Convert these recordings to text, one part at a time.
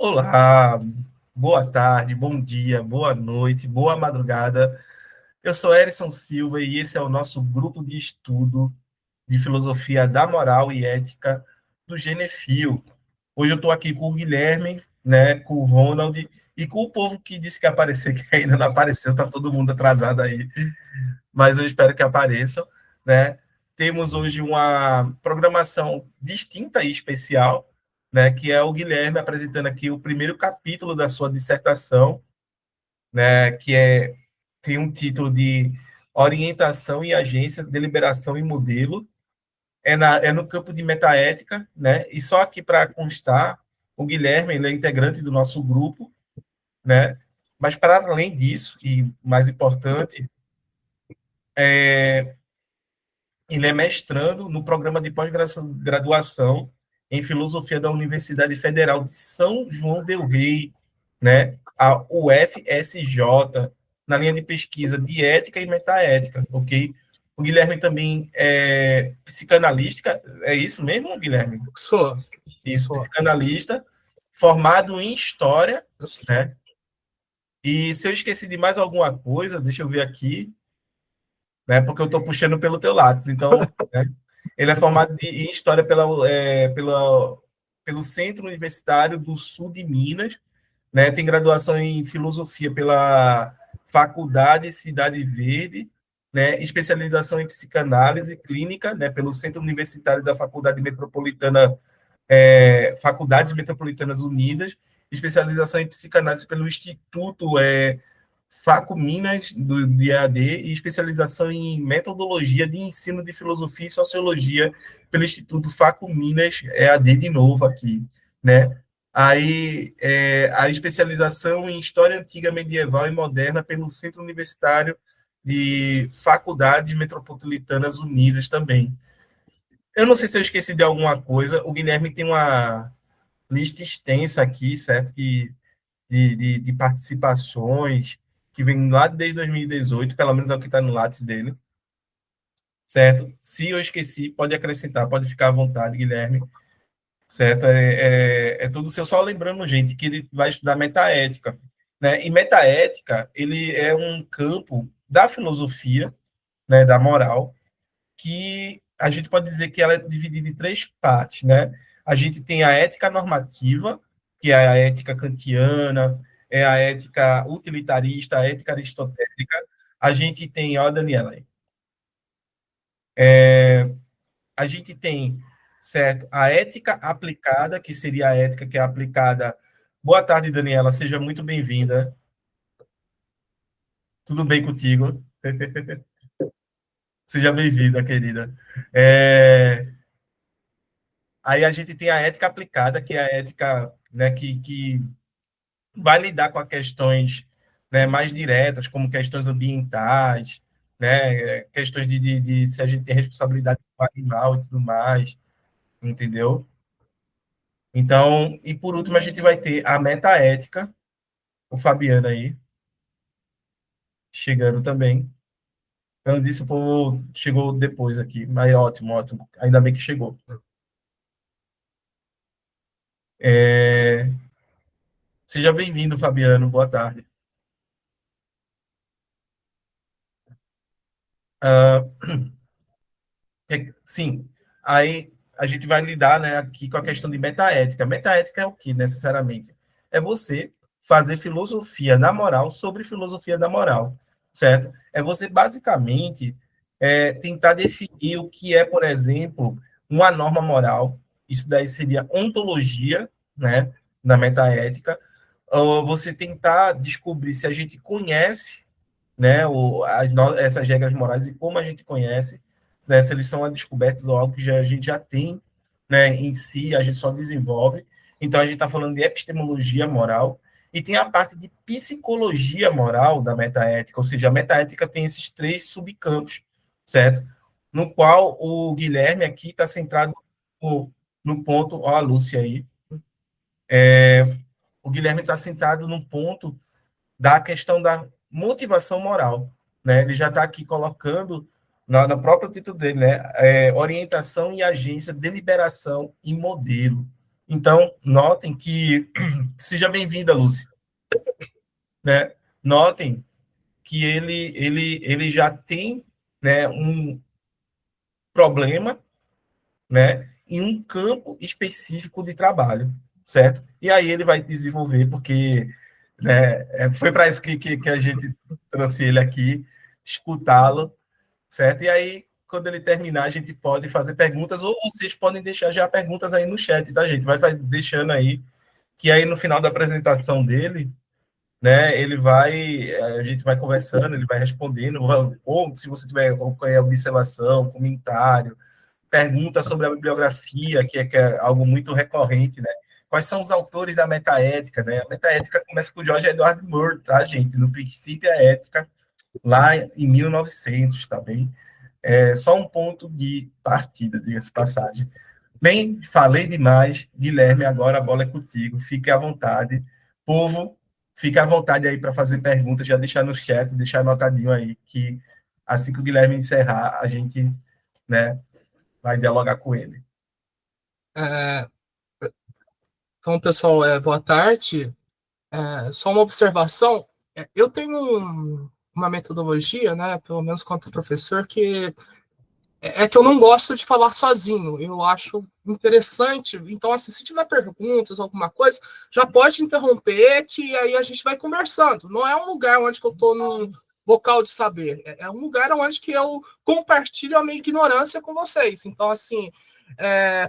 Olá, boa tarde, bom dia, boa noite, boa madrugada. Eu sou Erison Silva e esse é o nosso grupo de estudo de filosofia da moral e ética do Genefil. Hoje eu estou aqui com o Guilherme, né, com o Ronald e com o povo que disse que ia aparecer, que ainda não apareceu, está todo mundo atrasado aí, mas eu espero que apareçam, né? Temos hoje uma programação distinta e especial, né, que é o Guilherme apresentando aqui o primeiro capítulo da sua dissertação, né, tem um título de Orientação e Agência, Deliberação e Modelo, é no campo de metaética, né? E só aqui para constar, o Guilherme ele é integrante do nosso grupo, né? Mas para além disso, e mais importante, ele é mestrando no programa de pós-graduação em filosofia da Universidade Federal de São João del Rei, né? A UFSJ, na linha de pesquisa de ética e metaética, ok? O Guilherme também é psicanalista, é isso mesmo, Guilherme? Sou, Isso, sou. psicanalista, formado em história, Assim. né? E se eu esqueci de mais alguma coisa, deixa eu ver aqui, né? Porque eu estou puxando pelo teu lápis. Então, né? Ele é formado em história pelo Centro Universitário do Sul de Minas, né? Tem graduação em filosofia pela Faculdade Cidade Verde, né? Especialização em psicanálise clínica, né? Pelo Centro Universitário da Faculdade Metropolitana, Faculdades Metropolitanas Unidas, especialização em psicanálise pelo Instituto Faco Minas do EAD e especialização em metodologia de ensino de filosofia e sociologia pelo Instituto Faco Minas EAD de novo aqui, né? Aí a especialização em história antiga, medieval e moderna pelo Centro Universitário de Faculdades Metropolitanas Unidas também. Eu não sei se eu esqueci de alguma coisa. O Guilherme tem uma lista extensa aqui, certo? De participações, que vem lá desde 2018, pelo menos é o que está no Lattes dele, certo? Se eu esqueci, pode acrescentar, pode ficar à vontade, Guilherme, certo? É tudo seu, só lembrando, gente, que ele vai estudar metaética, né? E metaética, ele é um campo da filosofia, né, da moral, que a gente pode dizer que ela é dividida em três partes, né? A gente tem a ética normativa, que é a ética kantiana, é a ética utilitarista, a ética aristotélica. A gente tem, ó, Daniela, a gente tem, certo, a ética aplicada, que seria a ética que é aplicada. Boa tarde, Daniela, seja muito bem-vinda. Tudo bem contigo? Seja bem-vinda, querida. É, Aí a gente tem a ética aplicada, que é a ética, né, que vai lidar com as questões, né, mais diretas, como questões ambientais, né, questões de se a gente tem responsabilidade com o animal e tudo mais, entendeu? Então, e por último, a gente vai ter a metaética, o Fabiano aí, chegando também. Eu não disse, o povo chegou depois aqui, mas ótimo, ótimo. Ainda bem que chegou. É, Seja bem-vindo, Fabiano. Boa tarde. Ah, sim, aí a gente vai lidar, né, aqui com a questão de metaética. Metaética é o que, necessariamente? É você fazer filosofia da moral sobre filosofia da moral, certo? É você, basicamente, tentar definir o que é, por exemplo, uma norma moral. Isso daí seria ontologia, né, na metaética. Ou você tentar descobrir se a gente conhece, né, essas regras morais e como a gente conhece, né, se eles são descobertas ou algo que a gente já tem, né, em si, a gente só desenvolve. Então, a gente está falando de epistemologia moral e tem a parte de psicologia moral da metaética, ou seja, a metaética tem esses três subcampos, certo? No qual o Guilherme aqui está centrado no ponto, ó, a Lúcia aí, o Guilherme está centrado no ponto da questão da motivação moral, né? Ele já está aqui colocando no próprio título dele, né? Orientação e agência, deliberação e modelo, Então, notem que... Seja bem-vinda, Lúcia. Né? Notem que ele já tem, né, um problema, né, em um campo específico de trabalho, certo? E aí ele vai desenvolver, porque, né, foi para isso que a gente trouxe ele aqui, escutá-lo, certo? E aí, quando ele terminar, a gente pode fazer perguntas, ou vocês podem deixar já perguntas aí no chat, tá, gente? Vai deixando aí, que aí no final da apresentação dele, né, a gente vai conversando, ele vai respondendo, ou se você tiver qualquer observação, comentário, pergunta sobre a bibliografia, que é algo muito recorrente, né? Quais são os autores da metaética, né? A metaética começa com o George Edward Moore, tá, gente? No princípio a ética, lá em 1900, tá bem? É só um ponto de partida, diga-se de passagem. Bem, falei demais. Guilherme, agora a bola é contigo. Fique à vontade. Povo, fique à vontade aí para fazer perguntas, já deixar no chat, deixar anotadinho aí, que assim que o Guilherme encerrar, a gente, né, vai dialogar com ele. Então, pessoal, boa tarde. Só uma observação. Eu tenho uma metodologia, né, pelo menos quanto professor, que eu não gosto de falar sozinho. Eu acho interessante. Então, assim, se tiver perguntas, alguma coisa, já pode interromper, que aí a gente vai conversando. Não é um lugar onde eu estou num local de saber. É um lugar onde que eu compartilho a minha ignorância com vocês. Então, assim,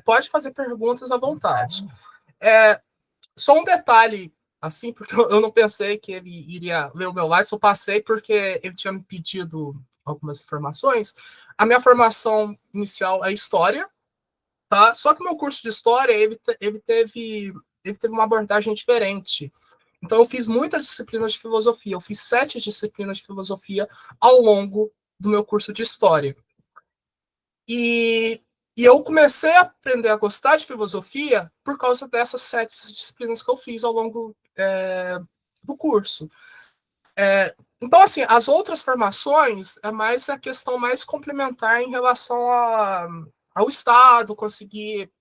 pode fazer perguntas à vontade. Só um detalhe, assim, porque eu não pensei que ele iria ler o meu Lattes, eu passei porque ele tinha me pedido algumas informações. A minha formação inicial é História, tá? Só que o meu curso de História, ele teve uma abordagem diferente. Então, eu fiz muitas disciplinas de filosofia. Eu fiz 7 disciplinas de filosofia ao longo do meu curso de História. E eu comecei a aprender a gostar de filosofia por causa dessas 7 disciplinas que eu fiz ao longo do curso. Então, assim, as outras formações é mais a questão mais complementar em relação ao Estado, conseguir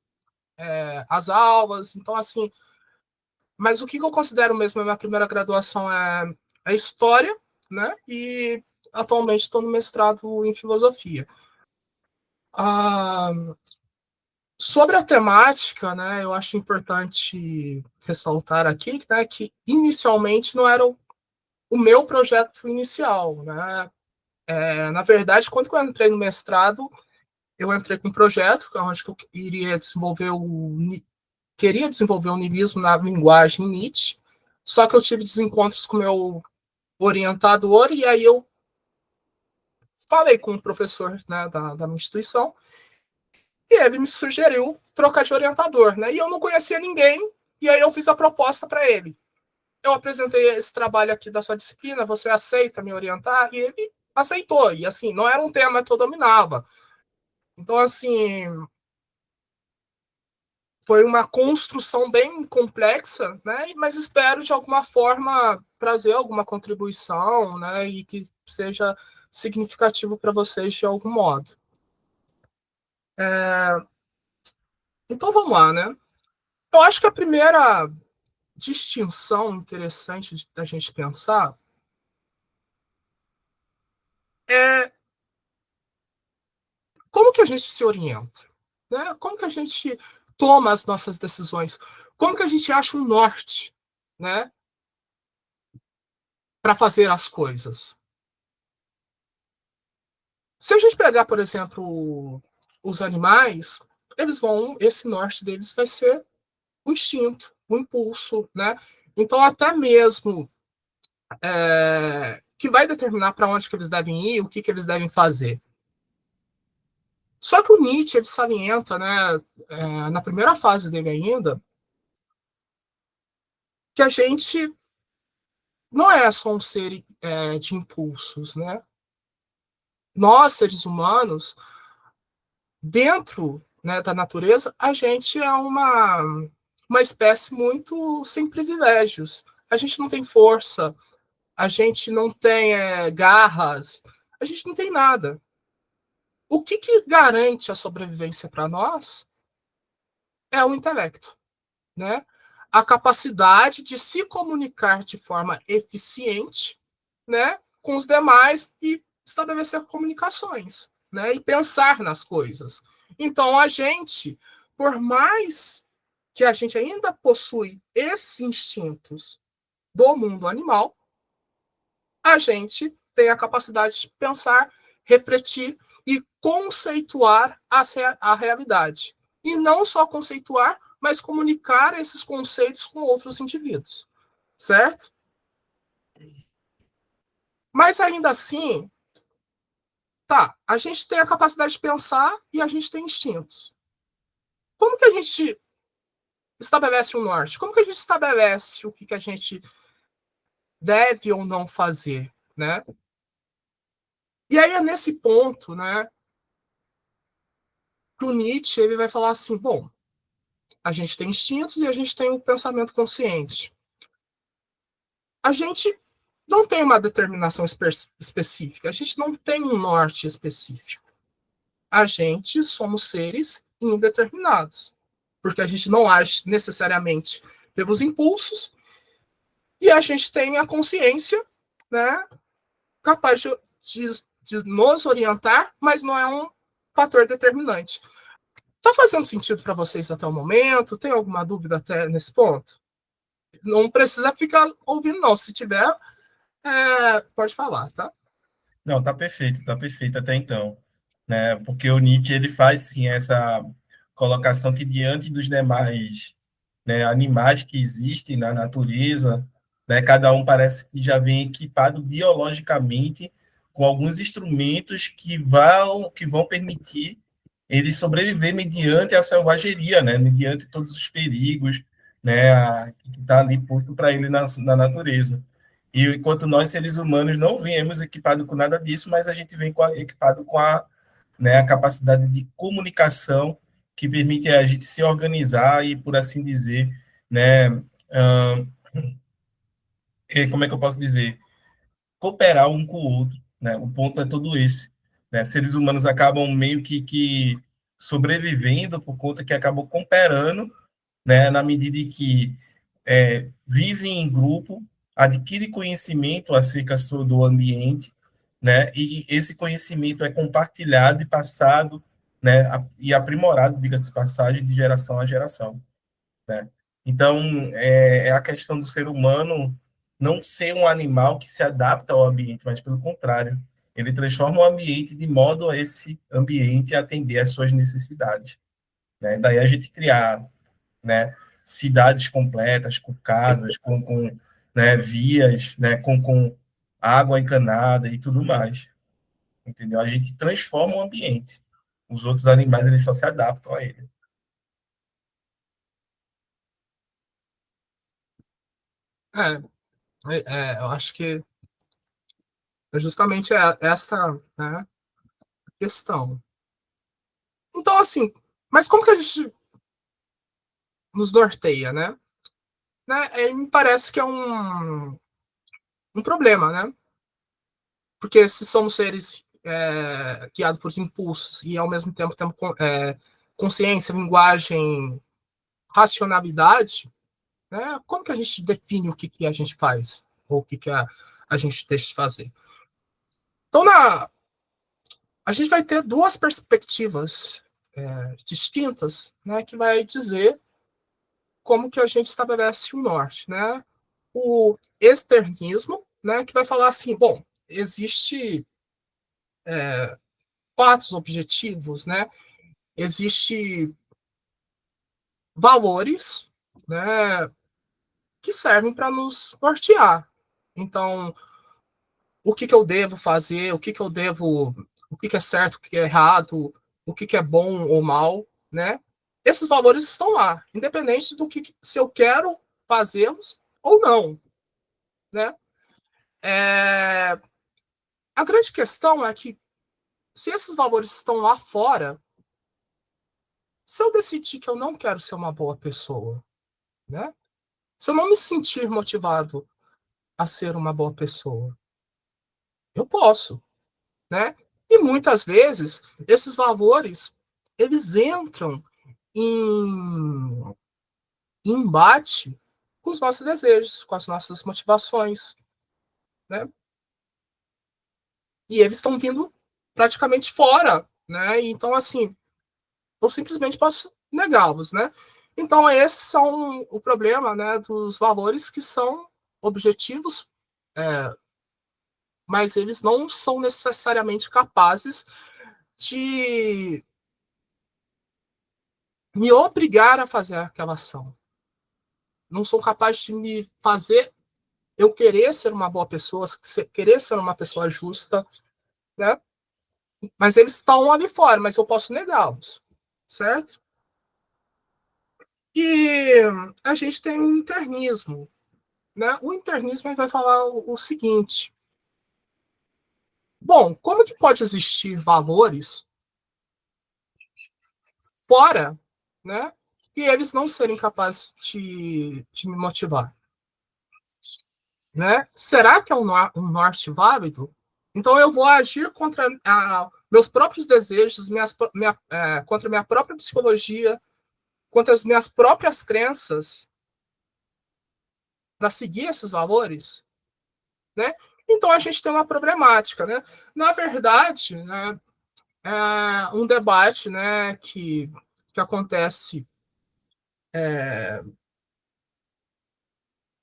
as aulas. Então, assim, mas o que eu considero mesmo a minha primeira graduação é a História, né? E atualmente estou no mestrado em Filosofia. Ah, Sobre a temática, né, eu acho importante ressaltar aqui, né, que inicialmente não era o meu projeto inicial, né? Na verdade, quando eu entrei no mestrado, eu entrei com um projeto onde eu queria desenvolver o niilismo na linguagem Nietzsche, só que eu tive desencontros com o meu orientador e aí eu falei com o professor, né, da minha instituição e ele me sugeriu trocar de orientador, né? E eu não conhecia ninguém, e aí eu fiz a proposta para ele. Eu apresentei esse trabalho aqui da sua disciplina, você aceita me orientar? E ele aceitou, e assim, não era um tema que eu dominava. Então, assim, foi uma construção bem complexa, né? Mas espero, de alguma forma, trazer alguma contribuição, né? E que seja significativo para vocês de algum modo. Então, vamos lá, né? Eu acho que a primeira distinção interessante da gente pensar é como que a gente se orienta, né? Como que a gente toma as nossas decisões, como que a gente acha um norte, né, para fazer as coisas. Se a gente pegar, por exemplo, os animais, esse norte deles vai ser o instinto, o impulso, né? Então, até mesmo que vai determinar para onde que eles devem ir, o que eles devem fazer. Só que o Nietzsche ele salienta, né, na primeira fase dele ainda, que a gente não é só um ser de impulsos, né? Nós, seres humanos, dentro, né, da natureza, a gente é uma espécie muito sem privilégios. A gente não tem força, a gente não tem garras, a gente não tem nada. O que garante a sobrevivência para nós é o intelecto. né, a capacidade de se comunicar de forma eficiente, né, com os demais e estabelecer comunicações, né, e pensar nas coisas. Então, a gente, por mais que a gente ainda possui esses instintos do mundo animal, a gente tem a capacidade de pensar, refletir e conceituar a realidade. E não só conceituar, mas comunicar esses conceitos com outros indivíduos, certo? Mas ainda assim, tá, a gente tem a capacidade de pensar e a gente tem instintos. Como que a gente estabelece um norte? Como que a gente estabelece o que a gente deve ou não fazer, né? E aí é nesse ponto, né, que o Nietzsche ele vai falar assim, bom, a gente tem instintos e a gente tem o pensamento consciente. A gente não tem uma determinação específica, a gente não tem um norte específico. A gente somos seres indeterminados, porque a gente não age necessariamente pelos impulsos e a gente tem a consciência, né, capaz de nos orientar, mas não é um fator determinante. Tá fazendo sentido para vocês até o momento? Tem alguma dúvida até nesse ponto? Não precisa ficar ouvindo, não. Se tiver, pode falar, tá? Não, tá perfeito até então, né? Porque o Nietzsche ele faz sim essa colocação que diante dos demais, né, animais que existem na natureza, né, cada um parece que já vem equipado biologicamente com alguns instrumentos que vão permitir ele sobreviver mediante a selvageria, né, mediante todos os perigos, né, que está ali posto para ele na natureza. E enquanto nós, seres humanos, não viemos equipados com nada disso, mas a gente vem equipado com né, a capacidade de comunicação que permite a gente se organizar e, por assim dizer, né, como é que eu posso dizer? Cooperar um com o outro. Né? O ponto é todo esse. Né? Seres humanos acabam meio que sobrevivendo por conta que acabam cooperando, né, na medida em que vivem em grupo, adquire conhecimento acerca do ambiente, né, e esse conhecimento é compartilhado e passado, né, e aprimorado, diga-se de passagem, de geração a geração. Né? Então, é a questão do ser humano não ser um animal que se adapta ao ambiente, mas pelo contrário, ele transforma o ambiente de modo a esse ambiente atender às suas necessidades. Né? Daí a gente criar, né, cidades completas, com casas, com né, vias, né, com água encanada e tudo mais. Entendeu? A gente transforma o ambiente. Os outros animais eles só se adaptam a ele. Eu acho que é justamente essa, né, questão. Então, assim, mas como que a gente nos norteia, né? Me parece que é um problema, né? Porque se somos seres guiados por impulsos e ao mesmo tempo temos consciência, linguagem, racionalidade, né? Como que a gente define o que a gente faz ou o que a gente deixa de fazer? Então, a gente vai ter duas perspectivas distintas, né? Que vai dizer como que a gente estabelece o norte, né? O externismo, né? Que vai falar assim, bom, existe fatos objetivos, né? Existe valores, né? Que servem para nos nortear. Então, o que eu devo fazer, o que é certo, o que é errado, o que é bom ou mal, né? Esses valores estão lá, independente do que se eu quero fazê-los ou não, né? É, a grande questão é que se esses valores estão lá fora, se eu decidir que eu não quero ser uma boa pessoa, né? Se eu não me sentir motivado a ser uma boa pessoa, eu posso, né? E muitas vezes esses valores eles entram em embate com os nossos desejos, com as nossas motivações, né? E eles estão vindo praticamente fora, né? Então, assim, eu simplesmente posso negá-los, né? Então, esses são o problema, né, dos valores que são objetivos, mas eles não são necessariamente capazes de me obrigar a fazer aquela ação. Não são capazes de me fazer eu querer ser uma boa pessoa, querer ser uma pessoa justa, né? Mas eles estão ali fora, mas eu posso negá-los, certo? E a gente tem o internismo, né? O internismo vai falar o seguinte: bom, como que pode existir valores fora, né? E eles não serem capazes de me motivar, né? Será que é um norte válido? Então eu vou agir contra meus próprios desejos, contra minha própria psicologia, contra as minhas próprias crenças, para seguir esses valores, né? Então a gente tem uma problemática, né? Na verdade, né, é um debate, né, que acontece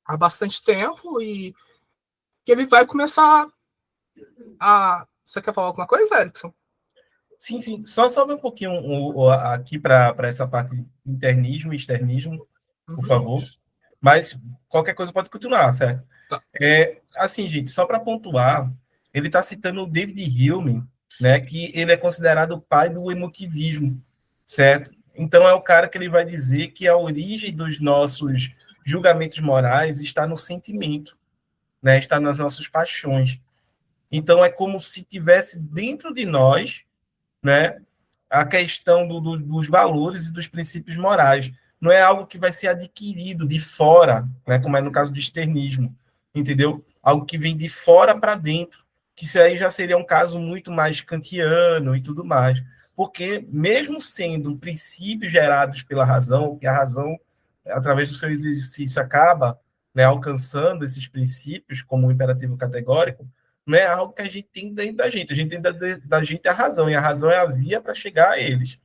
há bastante tempo e que ele vai começar a. Você quer falar alguma coisa, Erickson? Sim, sim. Só sobe um pouquinho aqui para essa parte internismo e externismo, por Uhum. favor. Mas qualquer coisa pode continuar, certo? Tá. Assim, gente, só para pontuar, ele está citando o David Hume, né, que ele é considerado o pai do emotivismo, certo? Então é o cara que ele vai dizer que a origem dos nossos julgamentos morais está no sentimento, né, está nas nossas paixões. Então é como se tivesse dentro de nós, né, a questão dos valores e dos princípios morais. Não é algo que vai ser adquirido de fora, né, como é no caso do externismo, entendeu? Algo que vem de fora para dentro, que isso aí já seria um caso muito mais kantiano e tudo mais. Porque, mesmo sendo princípios gerados pela razão, que a razão, através do seu exercício, acaba, né, alcançando esses princípios como um imperativo categórico, não é algo que a gente tem dentro da gente. A gente tem da gente a razão, e a razão é a via para chegar a eles,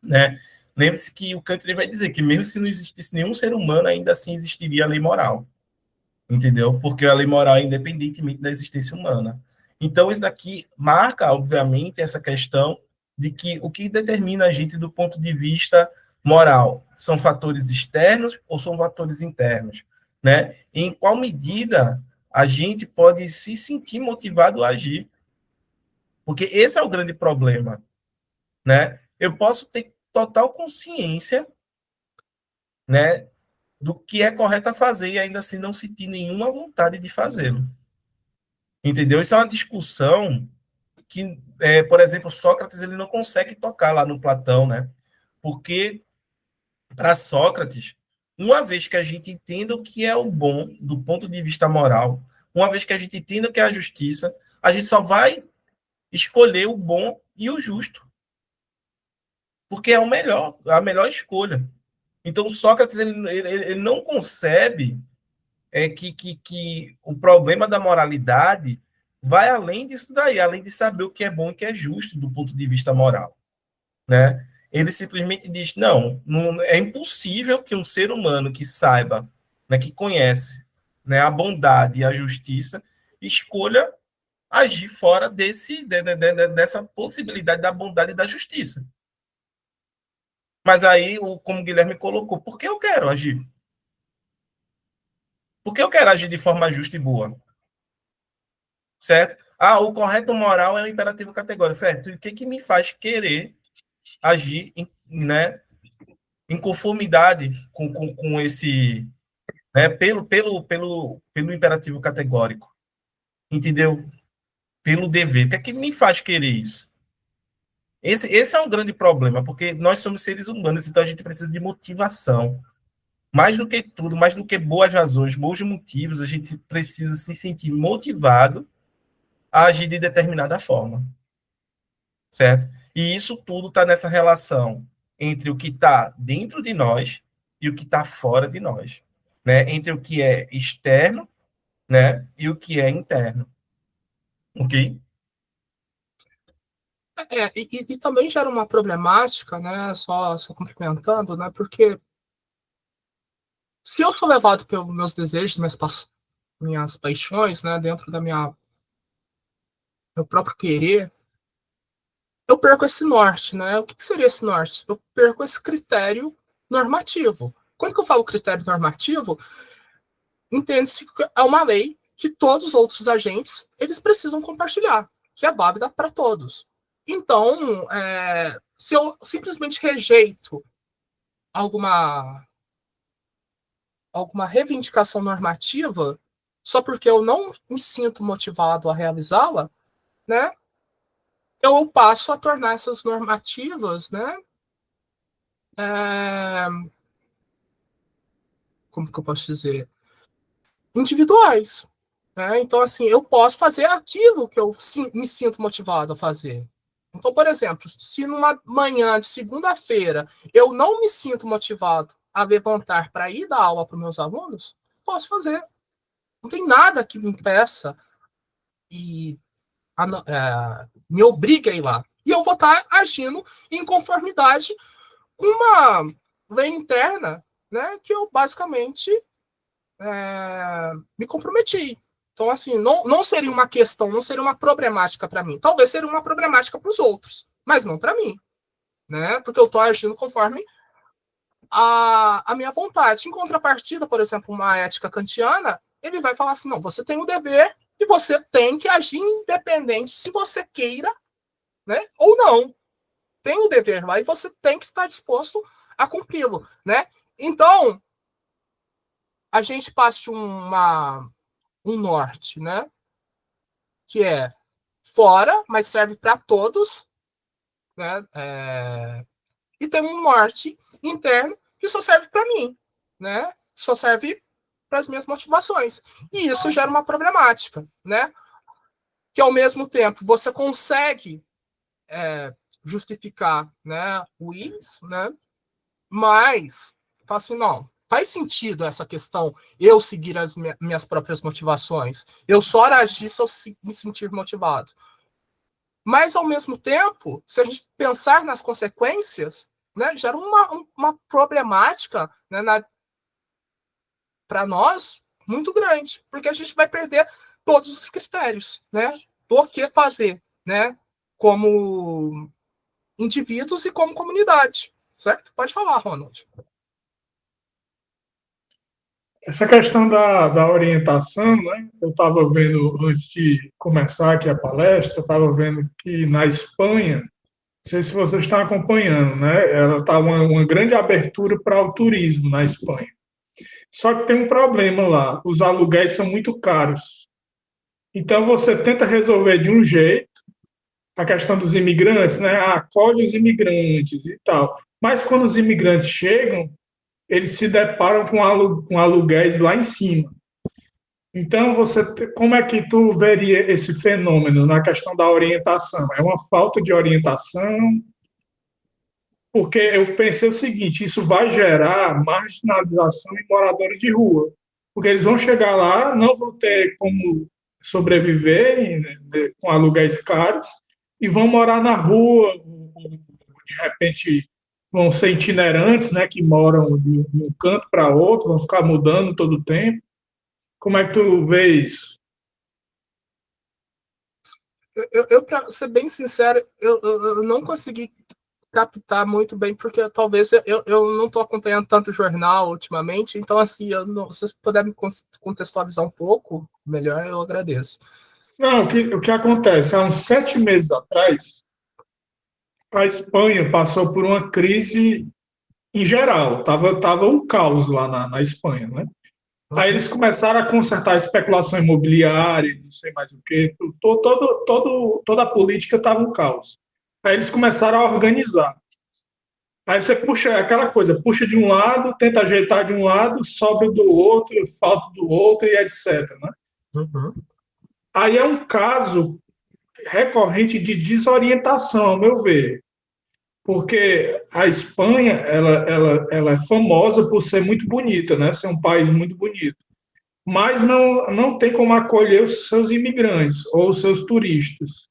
né? Lembre-se que o Kant ele vai dizer que mesmo se não existisse nenhum ser humano, ainda assim existiria a lei moral, entendeu? Porque a lei moral é independentemente da existência humana. Então, isso daqui marca, obviamente, essa questão de que o que determina a gente do ponto de vista moral são fatores externos ou são fatores internos, né? Em qual medida a gente pode se sentir motivado a agir? Porque esse é o grande problema, né? Eu posso ter total consciência, né, do que é correto a fazer e ainda assim não sentir nenhuma vontade de fazê-lo. Entendeu? Isso é uma discussão que, por exemplo, Sócrates ele não consegue tocar lá no Platão, né? Porque para Sócrates, uma vez que a gente entenda o que é o bom do ponto de vista moral, uma vez que a gente entenda o que é a justiça, a gente só vai escolher o bom e o justo, porque é o melhor, a melhor escolha. Então, Sócrates ele não concebe que o problema da moralidade vai além disso daí, além de saber o que é bom e o que é justo do ponto de vista moral, né? Ele simplesmente diz, não é impossível que um ser humano que saiba, né, que conhece, né, a bondade e a justiça, escolha agir fora dessa possibilidade da bondade e da justiça. Mas aí, como o Guilherme colocou, por que eu quero agir? Por que eu quero agir de forma justa e boa? Certo? Ah, o correto moral é o imperativo categórico, certo? E o que me faz querer agir né, em conformidade com esse, né, pelo imperativo categórico, entendeu? Pelo dever. O que me faz querer isso? Esse é um grande problema, porque nós somos seres humanos, então a gente precisa de motivação. Mais do que tudo, mais do que boas razões, bons motivos, a gente precisa se sentir motivado a agir de determinada forma, certo? E isso tudo está nessa relação entre o que está dentro de nós, e o que está fora de nós, né? Entre o que é externo, né, e o que é interno, ok? E também gera uma problemática, né? Só complementando, né? Porque se eu sou levado pelos meus desejos, minhas paixões, né? Dentro da meu próprio querer, eu perco esse norte, né? O que seria esse norte? Eu perco esse critério normativo. Quando que eu falo critério normativo, entende-se que é uma lei que todos os outros agentes eles precisam compartilhar, que é válida para todos. Então, se eu simplesmente rejeito alguma, alguma reivindicação normativa, só porque eu não me sinto motivado a realizá-la, né? Eu passo a tornar essas normativas, né? É, como que eu posso dizer? Individuais. Né? Então, assim, eu posso fazer aquilo que eu me sinto motivado a fazer. Então, por exemplo, se numa manhã de segunda-feira eu não me sinto motivado a levantar para ir dar aula para os meus alunos, posso fazer. Não tem nada que me impeça e me obrigue a ir lá. E eu vou estar agindo em conformidade com uma lei interna, né, que eu basicamente me comprometi. Então, assim, não seria uma questão, não seria uma problemática para mim. Talvez seria uma problemática para os outros, mas não para mim, né? Porque eu estou agindo conforme a minha vontade. Em contrapartida, por exemplo, uma ética kantiana, ele vai falar assim: não, você tem o dever e você tem que agir independente se você queira, né? Ou não. Tem o dever lá e você tem que estar disposto a cumpri-lo, né? Então, a gente passa de um norte, né? Que é fora, mas serve para todos, né? E tem um norte interno que só serve para mim, né? Só serve para as minhas motivações. E isso gera uma problemática, né? Que ao mesmo tempo você consegue justificar, né, o IS, né? Mas fala assim, não, faz sentido essa questão eu seguir as minhas próprias motivações. Eu só agir se eu me sentir motivado. Mas, ao mesmo tempo, se a gente pensar nas consequências, né, gera uma problemática, né, para nós muito grande, porque a gente vai perder todos os critérios, né, do que fazer, né, como indivíduos e como comunidade, certo? Pode falar, Ronald. Essa questão da orientação, né? Eu estava vendo, antes de começar aqui a palestra, eu estava vendo que na Espanha, não sei se vocês estão acompanhando, né? Ela está uma grande abertura para o turismo na Espanha. Só que tem um problema lá, os aluguéis são muito caros. Então você tenta resolver de um jeito a questão dos imigrantes, né? Acolhe os imigrantes e tal. Mas quando os imigrantes chegam, eles se deparam com aluguéis lá em cima. Então, como é que tu veria esse fenômeno na questão da orientação? É uma falta de orientação? Porque eu pensei o seguinte, isso vai gerar marginalização em moradores de rua. Porque eles vão chegar lá, não vão ter como sobreviver, né, com aluguéis caros, e vão morar na rua, de repente vão ser itinerantes, né, que moram de um canto para outro, vão ficar mudando todo o tempo. Como é que tu vê isso? Para ser bem sincero, eu não consegui captar muito bem, porque talvez eu não estou acompanhando tanto jornal ultimamente, então, assim, se você puder me contextualizar um pouco melhor, eu agradeço. Não, o que acontece? Há uns 7 meses atrás, a Espanha passou por uma crise em geral, tava um caos lá na Espanha, né? Aí eles começaram a consertar a especulação imobiliária, não sei mais o quê, toda a política estava um caos. Aí eles começaram a organizar. Aí você puxa aquela coisa, puxa de um lado, tenta ajeitar de um lado, sobra do outro, falta do outro e etc. Né? Uhum. Aí é um caso recorrente de desorientação, ao meu ver. porque a Espanha ela é famosa por ser muito bonita, né? Ser um país muito bonito, mas não tem como acolher os seus imigrantes ou os seus turistas.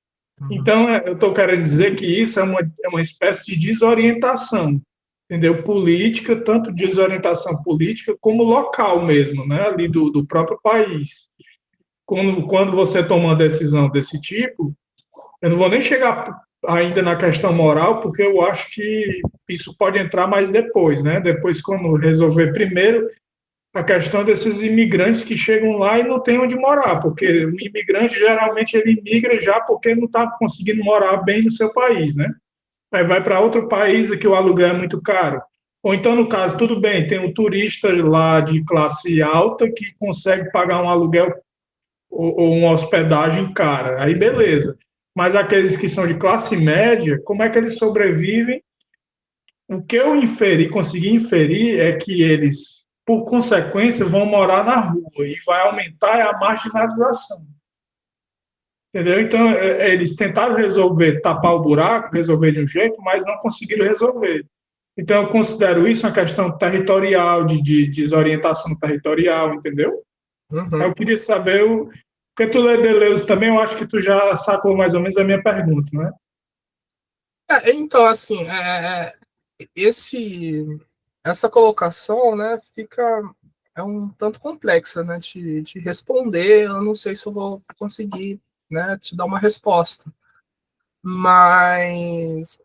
Então, eu estou querendo dizer que isso é uma espécie de desorientação, entendeu? Política, tanto desorientação política como local mesmo, né? Ali do próprio país. Quando você toma uma decisão desse tipo, eu não vou nem chegar ainda na questão moral, porque eu acho que isso pode entrar mais depois, né? Depois, quando resolver primeiro a questão desses imigrantes que chegam lá e não tem onde morar, porque o imigrante geralmente ele migra já porque não está conseguindo morar bem no seu país, né? Aí vai para outro país que o aluguel é muito caro. Ou então, no caso, tudo bem, tem um turista lá de classe alta que consegue pagar um aluguel ou uma hospedagem cara, aí beleza. Mas aqueles que são de classe média, como é que eles sobrevivem? O que eu consegui inferir é que eles, por consequência, vão morar na rua e vai aumentar a marginalização. Entendeu? Então, eles tentaram resolver, tapar o buraco, resolver de um jeito, mas não conseguiram resolver. Então, eu considero isso uma questão territorial, de desorientação territorial, entendeu? Eu queria saber, porque tu lê Deleuze também, eu acho que tu já sacou mais ou menos a minha pergunta, né? Então, assim, essa colocação, né, é um tanto complexa, né, de responder. Eu não sei se eu vou conseguir, né, te dar uma resposta. Mas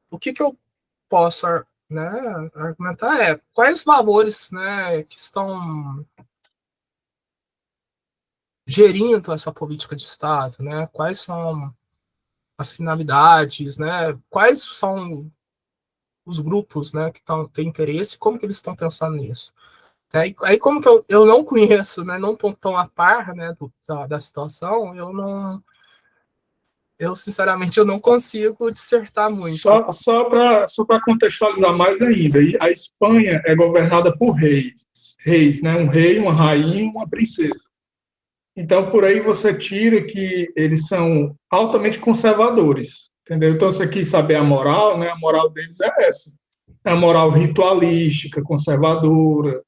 o que eu posso, né, argumentar é quais valores, né, que estão gerindo essa política de Estado, né? Quais são as finalidades, né? Quais são os grupos, né, que têm interesse, como que eles estão pensando nisso? Aí como que eu não conheço, né, não estou tão a par, né, da situação, eu sinceramente eu não consigo dissertar muito. Só para contextualizar mais ainda, a Espanha é governada por reis, né? Um rei, uma rainha e uma princesa. Então, por aí você tira que eles são altamente conservadores, entendeu? Então, você quis saber a moral, né? A moral deles é essa. É a moral ritualística, conservadora,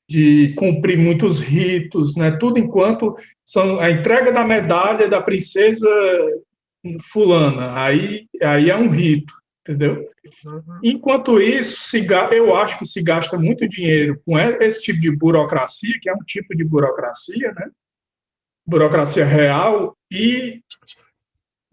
de cumprir muitos ritos, né? Tudo enquanto são a entrega da medalha da princesa fulana, aí é um rito, entendeu? Enquanto isso, eu acho que se gasta muito dinheiro com esse tipo de burocracia, que é um tipo de burocracia, né? Burocracia real, e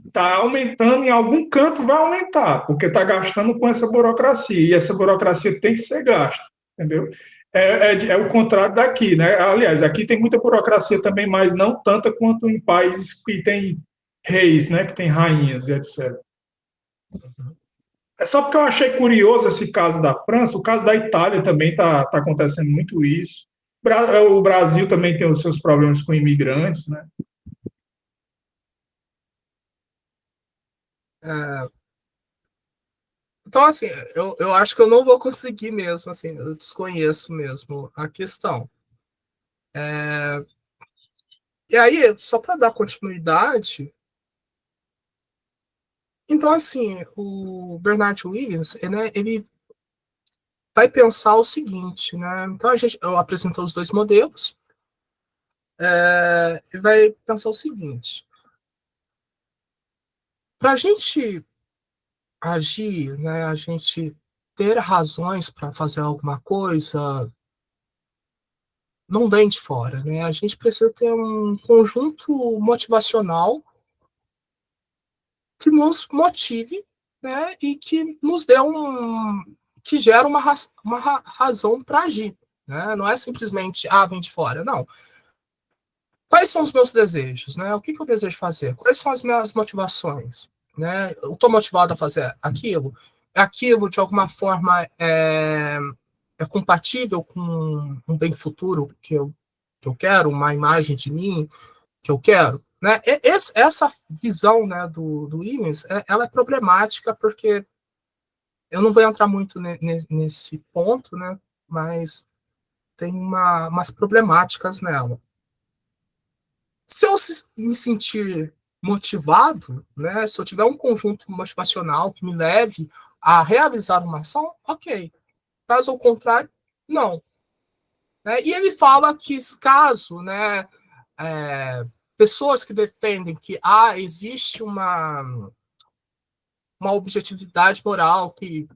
está aumentando, em algum canto vai aumentar, porque está gastando com essa burocracia, e essa burocracia tem que ser gasta, entendeu? É o contrário daqui, né? Aliás, aqui tem muita burocracia também, mas não tanta quanto em países que tem reis, né? Que tem rainhas e etc. É só porque eu achei curioso esse caso da França, o caso da Itália também está acontecendo muito isso. O Brasil também tem os seus problemas com imigrantes, né? Então, assim, eu acho que eu não vou conseguir mesmo, assim, eu desconheço mesmo a questão. E aí, só para dar continuidade, então, assim, o Bernard Williams, né, ele vai pensar o seguinte, né? Então, eu apresento os dois modelos, e vai pensar o seguinte: para a gente agir, né, a gente ter razões para fazer alguma coisa, não vem de fora, né? A gente precisa ter um conjunto motivacional que nos motive, né, e que nos dê que gera uma razão para agir, né? Não é simplesmente vem de fora, não. Quais são os meus desejos, né? O que eu desejo fazer? Quais são as minhas motivações, né? Eu estou motivado a fazer aquilo? Aquilo de alguma forma é compatível com um bem futuro que eu quero, uma imagem de mim que eu quero, né? Essa visão, né, do Williams, ela é problemática porque eu não vou entrar muito nesse ponto, né? Mas tem umas problemáticas nela. Se eu me sentir motivado, né? Se eu tiver um conjunto motivacional que me leve a realizar uma ação, ok. Caso ao contrário, não. Né? E ele fala que caso, né, pessoas que defendem que existe uma objetividade moral que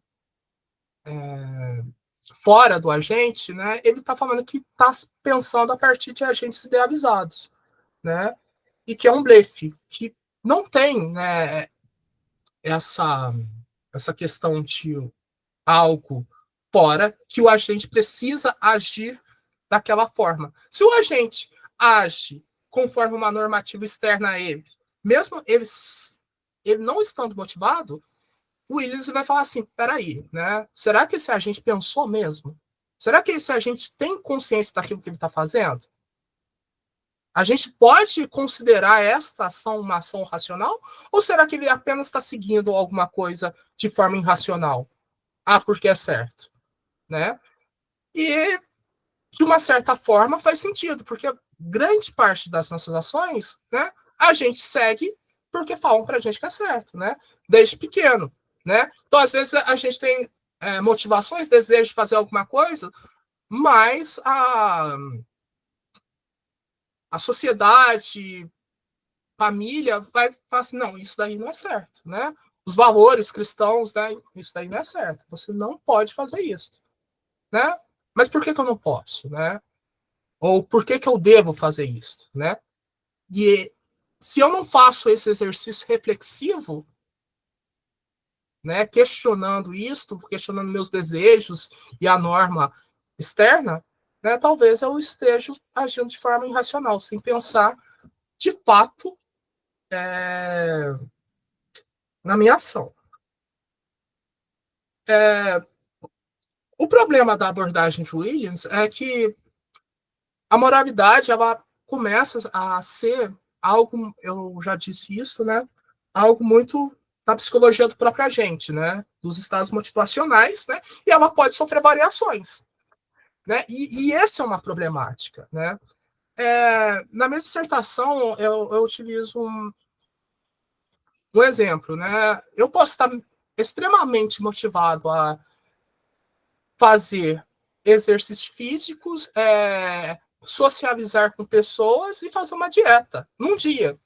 fora do agente, né, ele está falando que está pensando a partir de agentes idealizados, né, e que é um blefe, que não tem, né, essa questão de algo fora que o agente precisa agir daquela forma. Se o agente age conforme uma normativa externa a ele, mesmo ele não estando motivado, o Williams vai falar assim, peraí, né? Será que esse agente pensou mesmo? Será que esse agente tem consciência daquilo que ele está fazendo? A gente pode considerar esta ação uma ação racional? Ou será que ele apenas está seguindo alguma coisa de forma irracional? Porque é certo, né? E, de uma certa forma, faz sentido, porque grande parte das nossas ações, né, a gente segue porque falam pra gente que é certo, né? Desde pequeno, né? Então, às vezes, a gente tem motivações, desejo de fazer alguma coisa, mas a sociedade, família, vai falar assim, não, isso daí não é certo, né? Os valores cristãos, né? Isso daí não é certo. Você não pode fazer isso, né? Mas por que eu não posso, né? Ou por que eu devo fazer isso, né? E se eu não faço esse exercício reflexivo, né, questionando isto, questionando meus desejos e a norma externa, né, talvez eu esteja agindo de forma irracional, sem pensar de fato na minha ação. O problema da abordagem de Williams é que a moralidade ela começa a ser algo, eu já disse isso, né? Algo muito da psicologia do próprio agente, né? Dos estados motivacionais, né? E ela pode sofrer variações, né? E essa é uma problemática, né? Na minha dissertação, eu utilizo um exemplo, né? Eu posso estar extremamente motivado a fazer exercícios físicos, socializar com pessoas e fazer uma dieta num dia.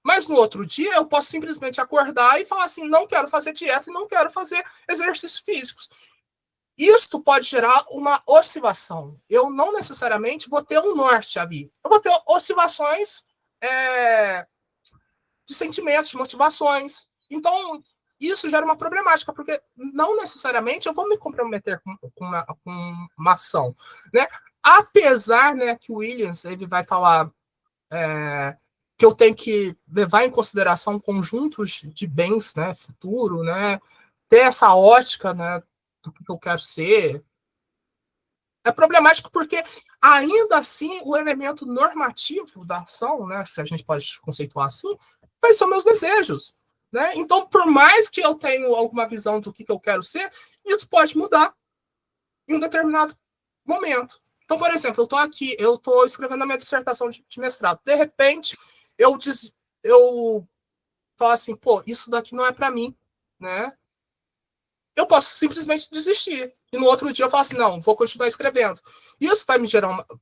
Mas no outro dia eu posso simplesmente acordar e falar assim, não quero fazer dieta e não quero fazer exercícios físicos. Isto pode gerar uma oscilação. Eu não necessariamente vou ter um norte ali. Eu vou ter oscilações de sentimentos, de motivações. Então, isso gera uma problemática, porque não necessariamente eu vou me comprometer com uma ação, né? Apesar, né, que o Williams ele vai falar que eu tenho que levar em consideração conjuntos de bens, né, futuro, né, ter essa ótica, né, do que eu quero ser. É problemático porque, ainda assim, o elemento normativo da ação, né, se a gente pode conceituar assim, vai ser meus desejos. Né? Então, por mais que eu tenha alguma visão do que eu quero ser, isso pode mudar em um determinado momento. Então, por exemplo, eu estou aqui, eu estou escrevendo a minha dissertação de mestrado. De repente, eu falo assim, pô, isso daqui não é para mim, né? Eu posso simplesmente desistir. E no outro dia eu falo assim, não, vou continuar escrevendo. Isso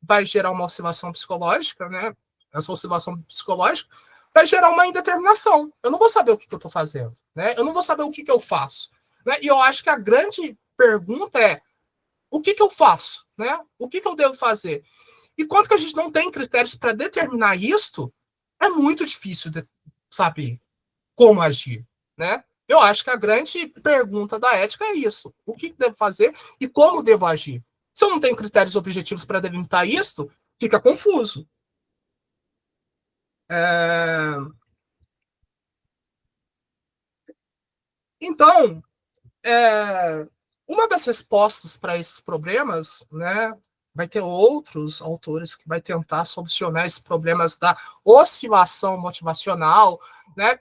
vai gerar uma oscilação psicológica, né? Essa oscilação psicológica vai gerar uma indeterminação. Eu não vou saber o que eu estou fazendo, né? Eu não vou saber o que eu faço. Né? E eu acho que a grande pergunta é o que eu faço? Né? O que eu devo fazer? E quanto que a gente não tem critérios para determinar isto, é muito difícil de saber como agir. Né? Eu acho que a grande pergunta da ética é isso. O que devo fazer e como devo agir? Se eu não tenho critérios objetivos para delimitar isto, fica confuso. Então, uma das respostas para esses problemas, né, vai ter outros autores que vai tentar solucionar esses problemas da oscilação motivacional, né,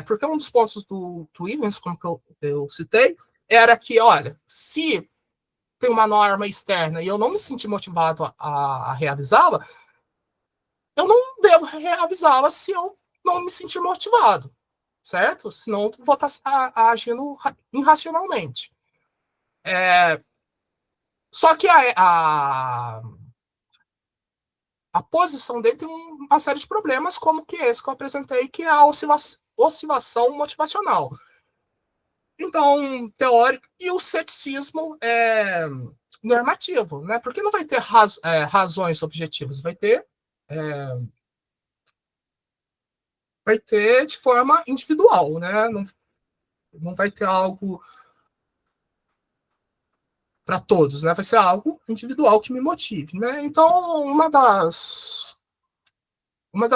porque um dos pontos do Williams, como que eu citei, era que, olha, se tem uma norma externa e eu não me sentir motivado a realizá-la, eu não devo realizá-la se eu não me sentir motivado. certo? Senão eu vou estar agindo irracionalmente. Só que a posição dele tem uma série de problemas, como que esse que eu apresentei, que é a oscilação motivacional. Então, teórico, e o ceticismo normativo, né? Porque não vai ter razões objetivas, vai ter de forma individual, né? Não vai ter algo para todos, né? Vai ser algo individual que me motive, né? Então, uma das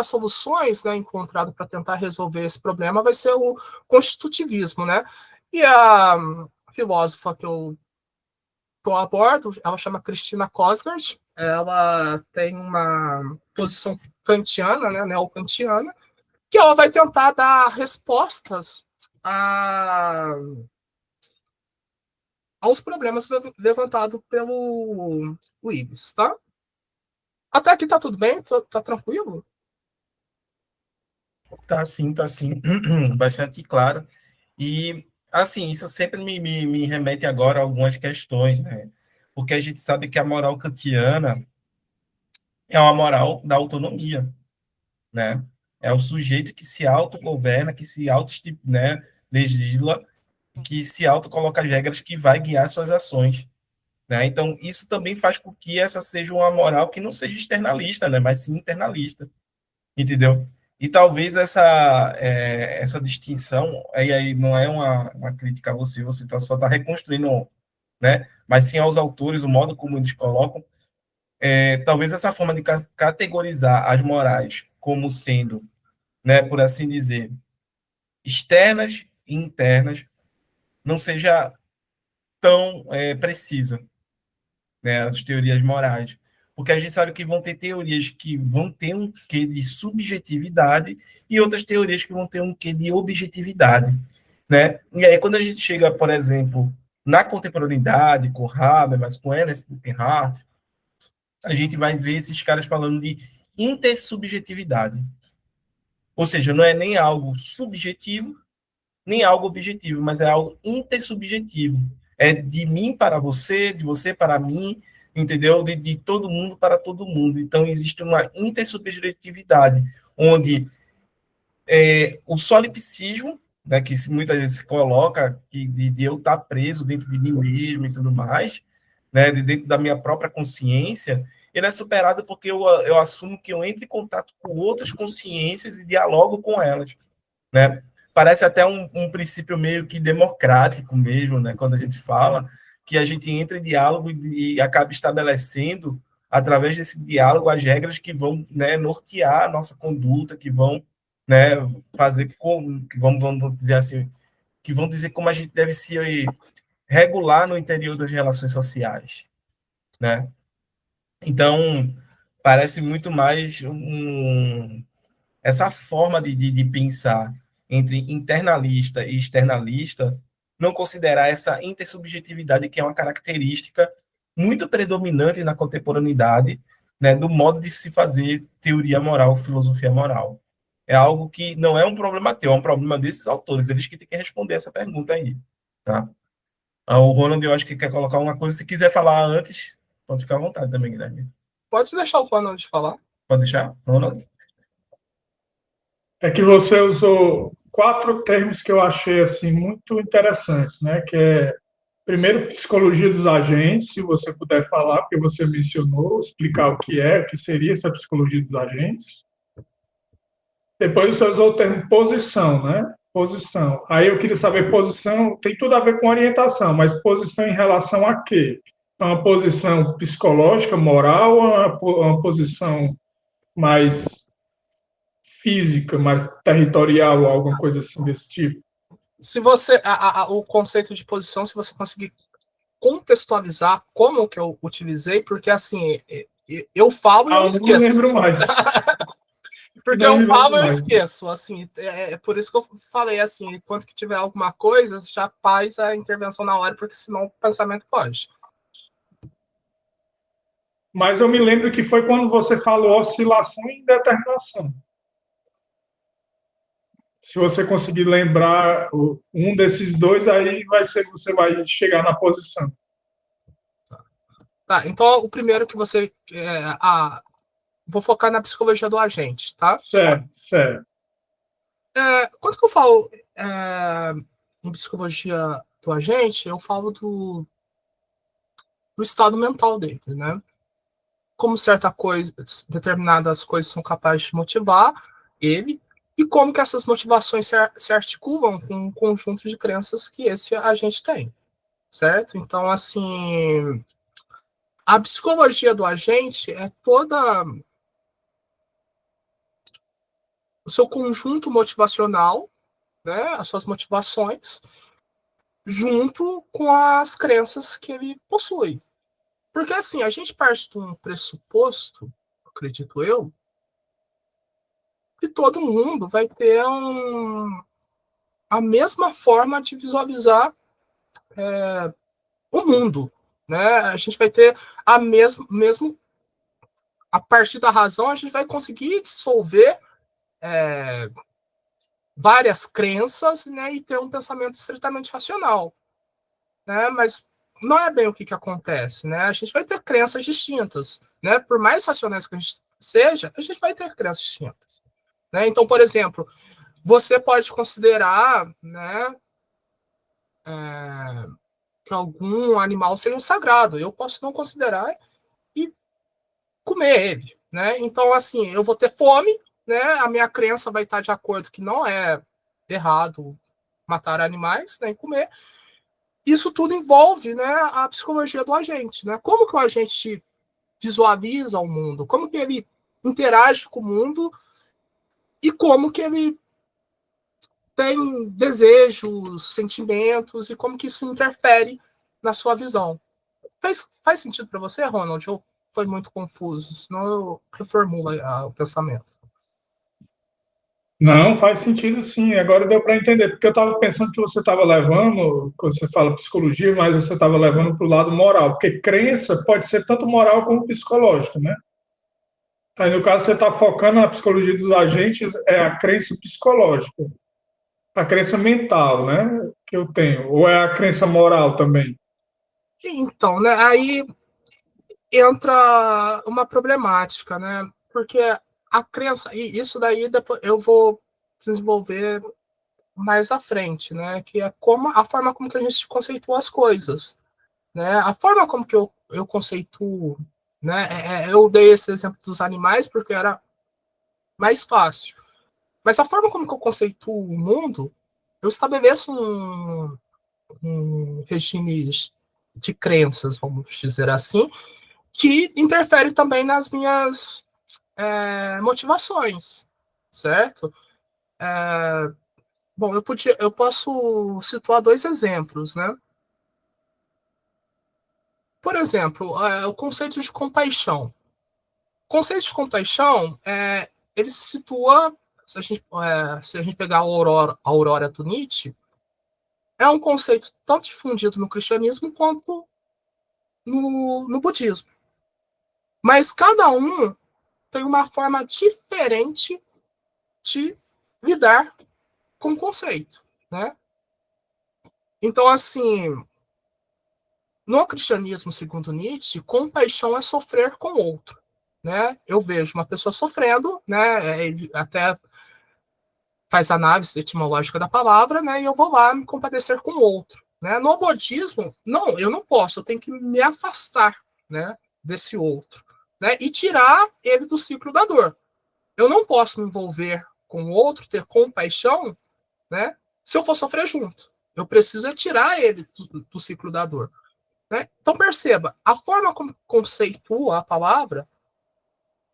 soluções, né, encontrada para tentar resolver esse problema vai ser o constitutivismo, né? E a filósofa que eu abordo, ela chama Christina Kosgard, ela tem uma posição kantiana, né, neocantiana, que ela vai tentar dar respostas aos problemas levantados pelo Ives, tá? Até aqui tá tudo bem? Tá tranquilo? Tá sim, tá sim. Bastante claro. E, assim, isso sempre me remete agora a algumas questões, né? Porque a gente sabe que a moral kantiana é uma moral da autonomia, né? É o sujeito que se autogoverna, que se auto, né, legisla, que se autocoloca as regras que vai guiar suas ações, né? Então, isso também faz com que essa seja uma moral que não seja externalista, né, mas sim internalista, entendeu? E talvez essa distinção, aí não é uma crítica a você só está reconstruindo, né? Mas sim aos autores, o modo como eles colocam, talvez essa forma de categorizar as morais como sendo, né, por assim dizer, externas e internas, não seja tão precisa, né, as teorias morais. Porque a gente sabe que vão ter teorias que vão ter um quê de subjetividade e outras teorias que vão ter um quê de objetividade, né? E aí, quando a gente chega, por exemplo, na contemporaneidade, com Habermas, com Ernest Buchenhardt, a gente vai ver esses caras falando de intersubjetividade. Ou seja, não é nem algo subjetivo, nem algo objetivo, mas é algo intersubjetivo. É de mim para você, de você para mim, entendeu? De todo mundo para todo mundo. Então, existe uma intersubjetividade, onde o solipsismo, né, que muitas vezes se coloca, que de eu estar preso dentro de mim mesmo e tudo mais, né, de dentro da minha própria consciência, ele é superado porque eu assumo que eu entro em contato com outras consciências e dialogo com elas, né? Parece até um princípio meio que democrático mesmo, né? Quando a gente fala que a gente entra em diálogo e acaba estabelecendo, através desse diálogo, as regras que vão, né, nortear a nossa conduta, que vão, né, fazer como, vamos dizer assim, que vão dizer como a gente deve se regular no interior das relações sociais, né? Então, parece muito mais essa forma de pensar entre internalista e externalista, não considerar essa intersubjetividade que é uma característica muito predominante na contemporaneidade, né, do modo de se fazer teoria moral, filosofia moral. É algo que não é um problema teu, é um problema desses autores, eles que têm que responder essa pergunta aí, tá? O Ronald, eu acho que quer colocar uma coisa, se quiser falar antes, pode ficar à vontade também, Guilherme. Pode deixar o Ronald falar. Pode deixar, Ronald? É que você usou 4 termos que eu achei assim muito interessantes, né? Que é primeiro psicologia dos agentes, se você puder falar, porque você mencionou, explicar o que seria essa psicologia dos agentes. Depois você usou o termo posição, né? Posição. Aí eu queria saber posição, tem tudo a ver com orientação, mas posição em relação a quê? É uma posição psicológica, moral, ou uma posição mais física, mais territorial, alguma coisa assim desse tipo? Se você o conceito de posição, se você conseguir contextualizar como que eu utilizei, porque assim, eu falo e eu esqueço. Não lembro mais. Porque eu falo e eu esqueço, assim, por isso que eu falei assim, quando que tiver alguma coisa, já faz a intervenção na hora, porque senão o pensamento foge. Mas eu me lembro que foi quando você falou oscilação e indeterminação. Se você conseguir lembrar um desses dois, aí você vai chegar na posição. Tá, então o primeiro que você... vou focar na psicologia do agente, tá? Certo, certo. Quando que eu falo em psicologia do agente, eu falo do estado mental dele, né? Como determinadas coisas são capazes de motivar ele, e como que essas motivações se articulam com um conjunto de crenças que esse agente tem, certo? Então, assim, a psicologia do agente é toda o seu conjunto motivacional, né, as suas motivações, junto com as crenças que ele possui. Porque, assim, a gente parte de um pressuposto, acredito eu, que todo mundo vai ter a mesma forma de visualizar o mundo, né? A gente vai ter mesmo a partir da razão, a gente vai conseguir dissolver várias crenças, né, e ter um pensamento estritamente racional, né? Mas não é bem o que acontece, né? A gente vai ter crenças distintas, né? Por mais racionais que a gente seja, a gente vai ter crenças distintas, né? Então, por exemplo, você pode considerar, né, que algum animal seja sagrado. Eu posso não considerar e comer ele, né? Então, assim, eu vou ter fome, né? A minha crença vai estar de acordo que não é errado matar animais, né, e comer. Isso tudo envolve, né, a psicologia do agente, né? Como que o agente visualiza o mundo? Como que ele interage com o mundo? E como que ele tem desejos, sentimentos, e como que isso interfere na sua visão. Faz sentido para você, Ronald? Ou foi muito confuso? Senão eu reformulo o pensamento. Não, faz sentido sim. Agora deu para entender, porque eu estava pensando que você estava levando, quando você fala psicologia, mas você estava levando para o lado moral, porque crença pode ser tanto moral como psicológica, né? Aí, no caso, você está focando na psicologia dos agentes, é a crença psicológica, a crença mental, né? Que eu tenho, ou é a crença moral também? Então, né, aí entra uma problemática, né? Porque a crença, e isso daí depois eu vou desenvolver mais à frente, né? Que é a forma como que a gente conceitua as coisas, né? A forma como que eu conceituo, né? Eu dei esse exemplo dos animais porque era mais fácil. Mas a forma como que eu conceituo o mundo, eu estabeleço um regime de crenças, vamos dizer assim, que interfere também nas minhas motivações, certo? Bom, eu posso situar dois exemplos, né? Por exemplo, o conceito de compaixão. O conceito de compaixão, ele se situa, se a gente pegar a Aurora do Nietzsche, é um conceito tão difundido no cristianismo quanto no budismo. Mas cada um tem uma forma diferente de lidar com o conceito, né? Então, assim, no cristianismo, segundo Nietzsche, compaixão é sofrer com o outro, né? Eu vejo uma pessoa sofrendo, né? Ele até faz análise etimológica da palavra, né? E eu vou lá me compadecer com o outro, né? No budismo, não, eu não posso, eu tenho que me afastar, né? Desse outro, né? E tirar ele do ciclo da dor. Eu não posso me envolver com o outro, ter compaixão, né? Se eu for sofrer junto. Eu preciso tirar ele do ciclo da dor. Né? Então, perceba, a forma como conceitua a palavra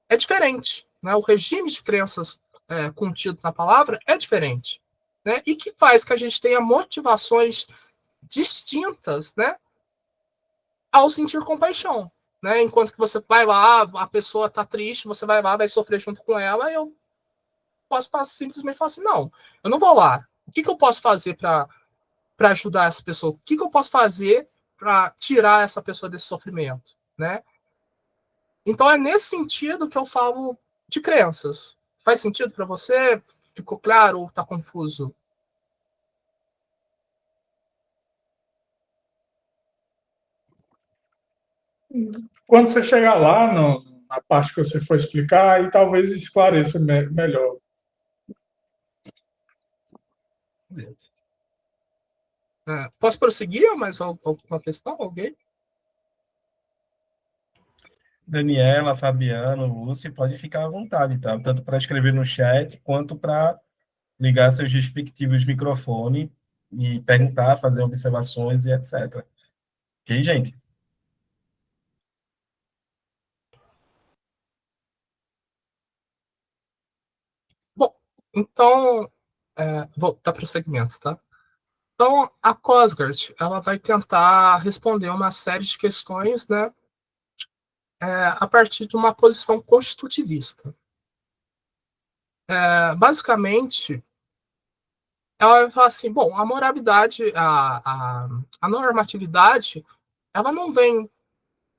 é diferente. Né? O regime de crenças contido na palavra é diferente. Né? E que faz que a gente tenha motivações distintas, né, ao sentir compaixão. Né? Enquanto que você vai lá, a pessoa está triste, você vai lá, vai sofrer junto com ela, e eu posso simplesmente falar assim, não, eu não vou lá. O que eu posso fazer para ajudar essa pessoa? O que eu posso fazer para tirar essa pessoa desse sofrimento, né? Então é nesse sentido que eu falo de crenças. Faz sentido para você? Ficou claro ou está confuso? Quando você chegar lá, na parte que você for explicar, aí talvez esclareça melhor. Beleza. Posso prosseguir? Mais alguma questão? Alguém? Daniela, Fabiano, Lúcio, pode ficar à vontade, tá? Tanto para escrever no chat, quanto para ligar seus respectivos microfones e perguntar, fazer observações e etc. Ok, gente? Bom, então, vou dar prosseguimento, tá? Então, a Cosgard, ela vai tentar responder uma série de questões, né, a partir de uma posição constitutivista. Basicamente, ela vai falar assim, bom, a moralidade, a normatividade, ela não vem,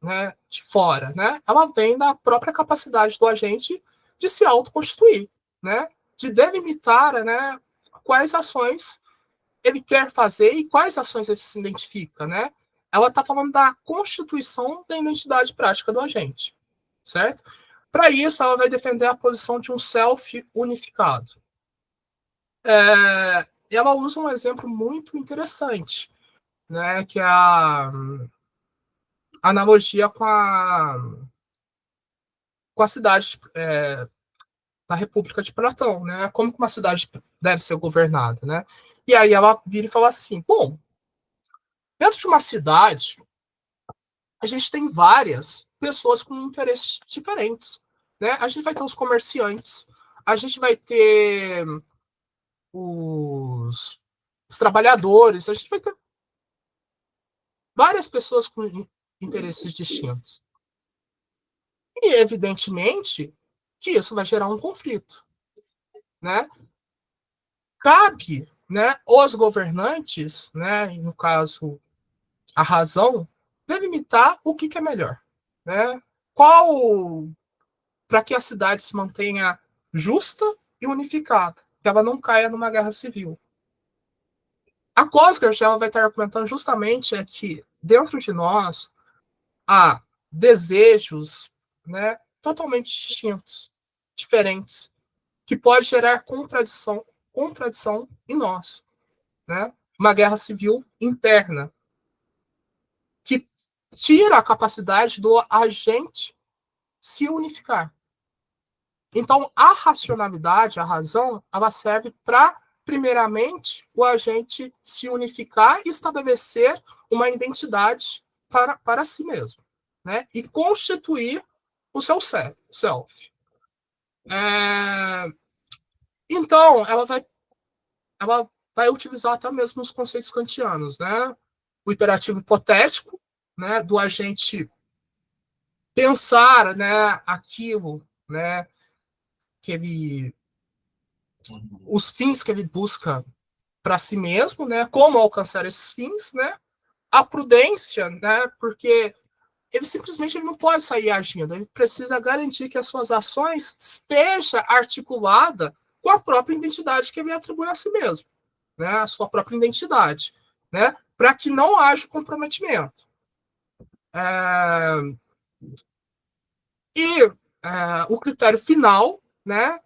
né, de fora, né? Ela vem da própria capacidade do agente de se autoconstituir, né? De delimitar, né, quais ações ele quer fazer e quais ações ele se identifica, né? Ela está falando da constituição da identidade prática do agente, certo? Para isso, ela vai defender a posição de um self unificado. Ela usa um exemplo muito interessante, né? Que é a analogia com a cidade da República de Platão, né? Como que uma cidade deve ser governada, né? E aí ela vira e fala assim, bom, dentro de uma cidade, a gente tem várias pessoas com interesses diferentes, né? A gente vai ter os comerciantes, a gente vai ter os trabalhadores, a gente vai ter várias pessoas com interesses distintos. E, evidentemente, que isso vai gerar um conflito, né? Cabe, né, os governantes, né, no caso, a razão, delimitar o que é melhor, né? Qual, para que a cidade se mantenha justa e unificada, que ela não caia numa guerra civil. A Cosgard ela vai estar argumentando justamente que dentro de nós há desejos, né, totalmente distintos, diferentes, que pode gerar contradição em nós, né? Uma guerra civil interna que tira a capacidade do agente se unificar. Então, a racionalidade, a razão, ela serve para, primeiramente, o agente se unificar e estabelecer uma identidade para si mesmo, né? E constituir o seu self. Então, ela vai utilizar até mesmo os conceitos kantianos, né? O imperativo hipotético, né? Do agente pensar, né? Aquilo, né? Que ele, os fins que ele busca para si mesmo, né? Como alcançar esses fins, né? A prudência, né? Porque ele não pode sair agindo, ele precisa garantir que as suas ações esteja articulada com a própria identidade que ele atribui a si mesmo, né? A sua própria identidade, né? Para que não haja comprometimento. O critério final, né?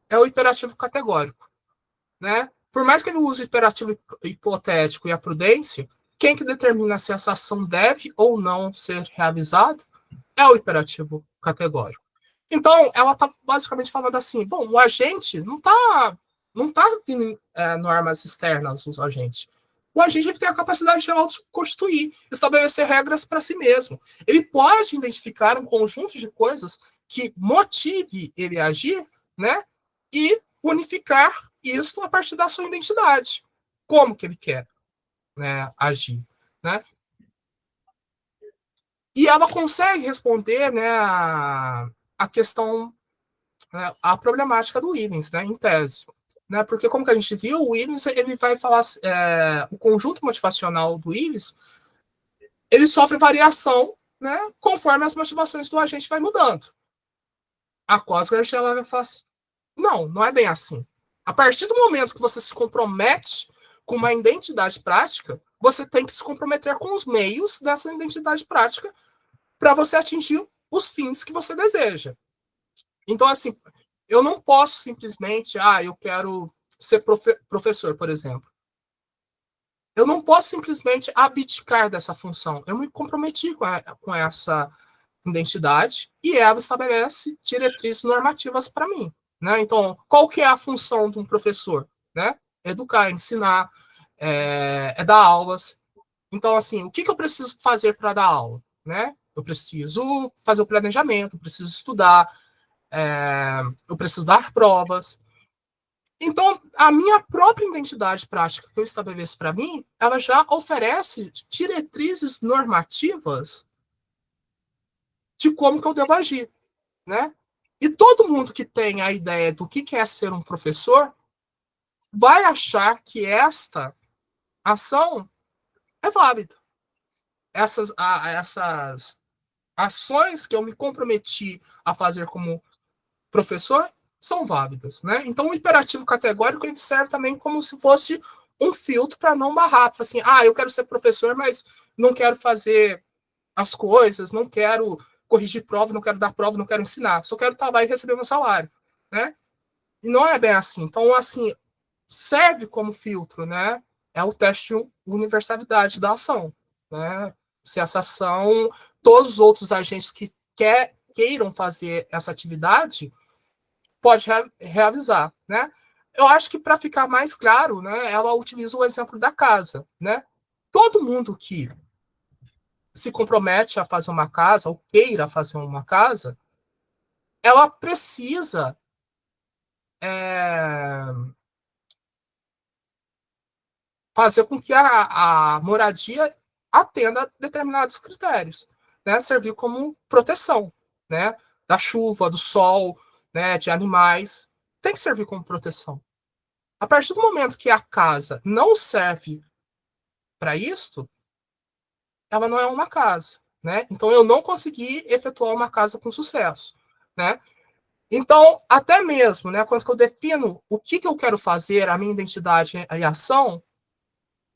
É o imperativo categórico, né? Por mais que ele use o imperativo hipotético e a prudência, quem que determina se essa ação deve ou não ser realizada é o imperativo categórico. Então, ela está basicamente falando assim, bom, o agente não tá vindo normas externas dos agentes. O agente tem a capacidade de autoconstituir, estabelecer regras para si mesmo. Ele pode identificar um conjunto de coisas que motive ele a agir, né? E unificar isso a partir da sua identidade. Como que ele quer, né, agir, né? E ela consegue responder, né, a questão, né, a problemática do Ivens, né, em tese. Né, porque, como que a gente viu, o Ivens ele vai falar, o conjunto motivacional do Ivens, ele sofre variação, né, conforme as motivações do agente vai mudando. A Cosgard ela vai falar assim, não é bem assim. A partir do momento que você se compromete com uma identidade prática, você tem que se comprometer com os meios dessa identidade prática para você atingir os fins que você deseja. Então, assim, eu não posso simplesmente, eu quero ser professor, por exemplo. Eu não posso simplesmente abdicar dessa função. Eu me comprometi com essa identidade e ela estabelece diretrizes normativas para mim. Né? Então, qual que é a função de um professor? Né? Educar, ensinar, dar aulas. Então, assim, o que eu preciso fazer para dar aula? Né? Eu preciso fazer o planejamento, eu preciso estudar, eu preciso dar provas. Então, a minha própria identidade prática que eu estabeleço para mim, ela já oferece diretrizes normativas de como que eu devo agir, né? E todo mundo que tem a ideia do que é ser um professor vai achar que esta ação é válida. Essas ações que eu me comprometi a fazer como professor são válidas, né? Então, o imperativo categórico ele serve também como se fosse um filtro para não barrar. Assim, eu quero ser professor, mas não quero fazer as coisas, não quero corrigir prova, não quero dar prova, não quero ensinar, só quero estar lá e receber meu salário, né? E não é bem assim. Então, assim, serve como filtro, né? É o teste de universalidade da ação, né? Se essa ação, todos os outros agentes que queiram fazer essa atividade pode realizar, né? Eu acho que para ficar mais claro, né, ela utiliza o exemplo da casa, né? Todo mundo que se compromete a fazer uma casa ou queira fazer uma casa, ela precisa fazer com que a moradia atenda a determinados critérios, né? Servir como proteção, né? Da chuva, do sol, né? De animais, tem que servir como proteção. A partir do momento que a casa não serve para isto, ela não é uma casa, né? Então eu não consegui efetuar uma casa com sucesso, né? Então, até mesmo, né, quando eu defino o que eu quero fazer, a minha identidade e ação,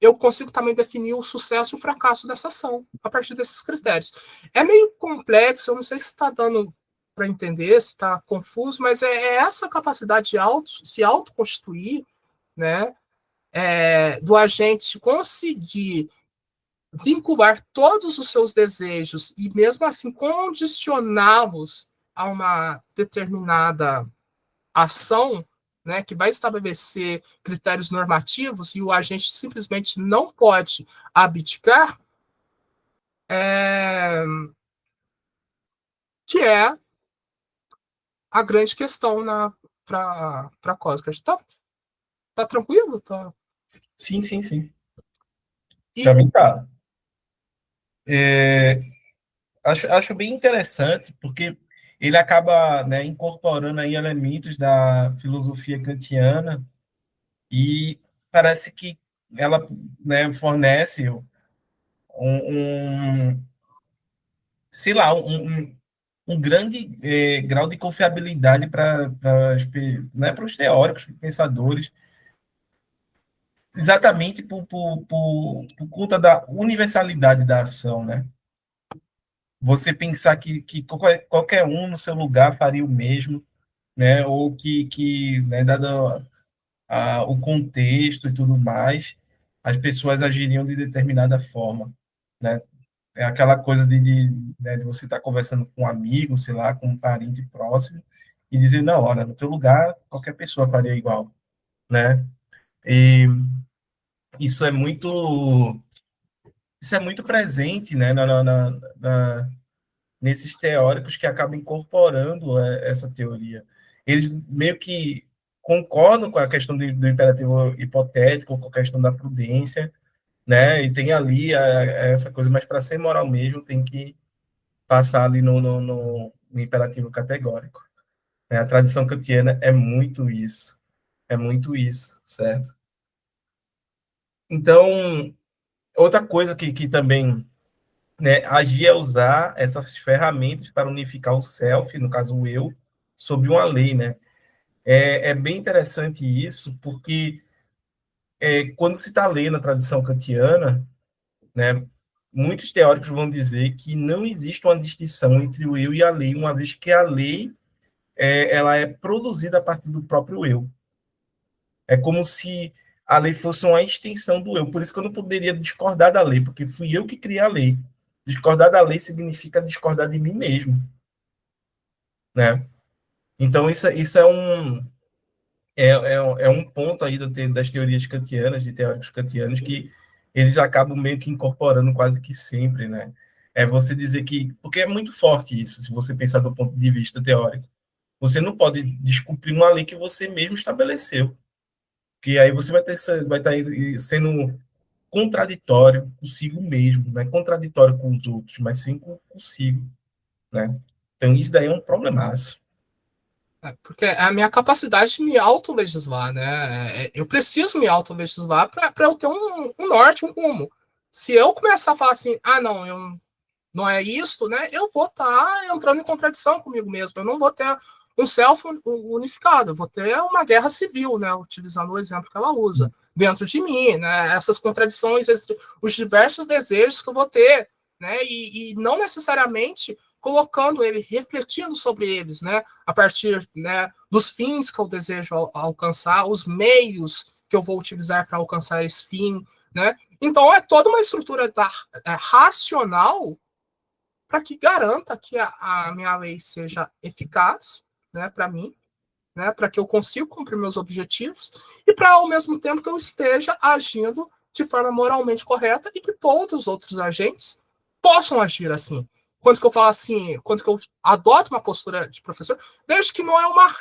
eu consigo também definir o sucesso e o fracasso dessa ação, a partir desses critérios. É meio complexo, eu não sei se está dando para entender, se está confuso, mas é essa capacidade de se autoconstituir, né, do agente conseguir vincular todos os seus desejos e, mesmo assim, condicioná-los a uma determinada ação, né, que vai estabelecer critérios normativos e o agente simplesmente não pode abdicar, que é a grande questão para a COSGAR. Tá tranquilo? Tá. Sim, sim, sim. E, Também tá. Acho bem interessante, porque ele acaba, né, incorporando aí elementos da filosofia kantiana e parece que ela, né, fornece um sei lá, um grande grau de confiabilidade para né, os teóricos, pensadores, exatamente por conta da universalidade da ação, né? Você pensar que qualquer um no seu lugar faria o mesmo, né? Ou que né, dado o contexto e tudo mais, as pessoas agiriam de determinada forma, né? É aquela coisa né, de você estar conversando com um amigo, sei lá, com um parente próximo, e dizer, não, olha, no teu lugar, qualquer pessoa faria igual, né? E isso é muito, isso é muito presente, né, nesses teóricos que acabam incorporando essa teoria. Eles meio que concordam com a questão do imperativo hipotético, com a questão da prudência, né? E tem ali essa coisa, mas para ser moral mesmo, tem que passar ali no imperativo categórico. A tradição kantiana é muito isso, certo? Então, outra coisa que também, né, agir é usar essas ferramentas para unificar o self, no caso o eu, sobre uma lei, né? É bem interessante isso, porque quando se está lendo a tradição kantiana, né, muitos teóricos vão dizer que não existe uma distinção entre o eu e a lei, uma vez que a lei ela é produzida a partir do próprio eu. É como se a lei fosse uma extensão do eu. Por isso que eu não poderia discordar da lei, porque fui eu que criei a lei. Discordar da lei significa discordar de mim mesmo, né? Então, isso é um ponto aí das teorias kantianas, de teóricos kantianos, que eles acabam meio que incorporando quase que sempre, né? É você dizer que... Porque é muito forte isso, se você pensar do ponto de vista teórico. Você não pode descumprir uma lei que você mesmo estabeleceu. Porque aí você vai estar sendo contraditório consigo mesmo, não é contraditório com os outros, mas sim consigo, né? Então, isso daí é um problemaço. Porque é a minha capacidade de me autolegislar, né? Eu preciso me autolegislar para eu ter um norte, um rumo. Se eu começar a falar assim, não, não é isto, né? Eu vou estar entrando em contradição comigo mesmo. Eu não vou ter um self unificado, eu vou ter uma guerra civil, né? Utilizando o exemplo que ela usa, dentro de mim, né? Essas contradições entre os diversos desejos que eu vou ter, né? E não necessariamente colocando ele, refletindo sobre eles, né? A partir, né, dos fins que eu desejo alcançar, os meios que eu vou utilizar para alcançar esse fim, né? Então é toda uma estrutura racional para que garanta que a minha lei seja eficaz, né, para mim, né, para que eu consiga cumprir meus objetivos e para, ao mesmo tempo, que eu esteja agindo de forma moralmente correta e que todos os outros agentes possam agir assim. Quando que eu falo assim, quando que eu adoto uma postura de professor, vejo que não é uma...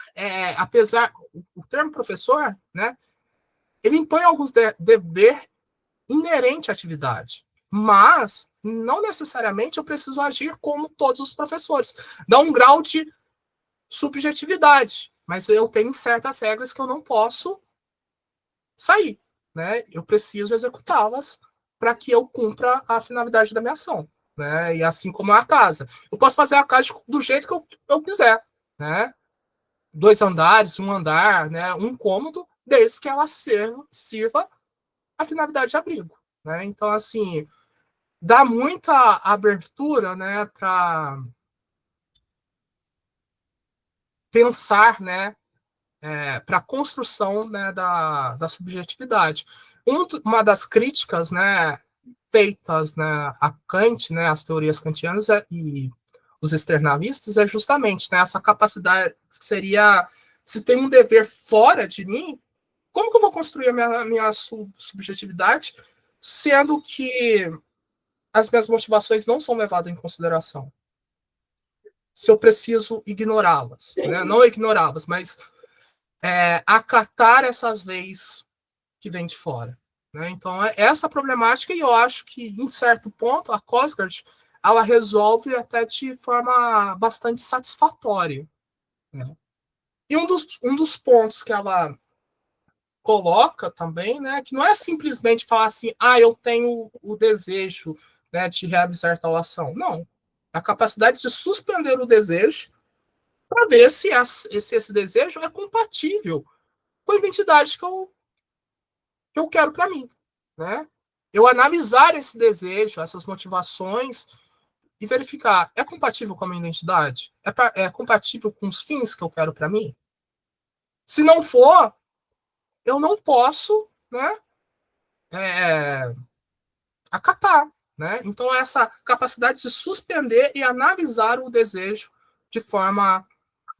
apesar... O termo professor, né, ele impõe alguns dever inerente à atividade. Mas não necessariamente eu preciso agir como todos os professores. Dá um grau de subjetividade, mas eu tenho certas regras que eu não posso sair, né? Eu preciso executá-las para que eu cumpra a finalidade da minha ação, né? E assim como a casa. Eu posso fazer a casa do jeito que eu quiser, né? 2 andares, 1 andar, né? Um cômodo, desde que ela sirva a finalidade de abrigo, né? Então, assim, dá muita abertura, né, para pensar, né, para a construção, né, da subjetividade. Uma das críticas, né, feitas, né, a Kant, né, as teorias kantianas e os externalistas é justamente, né, essa capacidade que seria, se tem um dever fora de mim, como que eu vou construir a minha subjetividade, sendo que as minhas motivações não são levadas em consideração? Se eu preciso ignorá-las, né? Não ignorá-las, mas acatar essas leis que vêm de fora, né? Então, essa problemática, e eu acho que, em certo ponto, a Kosgard, ela resolve até de forma bastante satisfatória, né? E um dos pontos que ela coloca também, né, que não é simplesmente falar assim, eu tenho o desejo, né, de realizar tal ação. Não. A capacidade de suspender o desejo para ver se esse desejo é compatível com a identidade que eu quero para mim, né? Eu analisar esse desejo, essas motivações e verificar, é compatível com a minha identidade? É compatível com os fins que eu quero para mim? Se não for, eu não posso, né, acatar, né? Então, essa capacidade de suspender e analisar o desejo de forma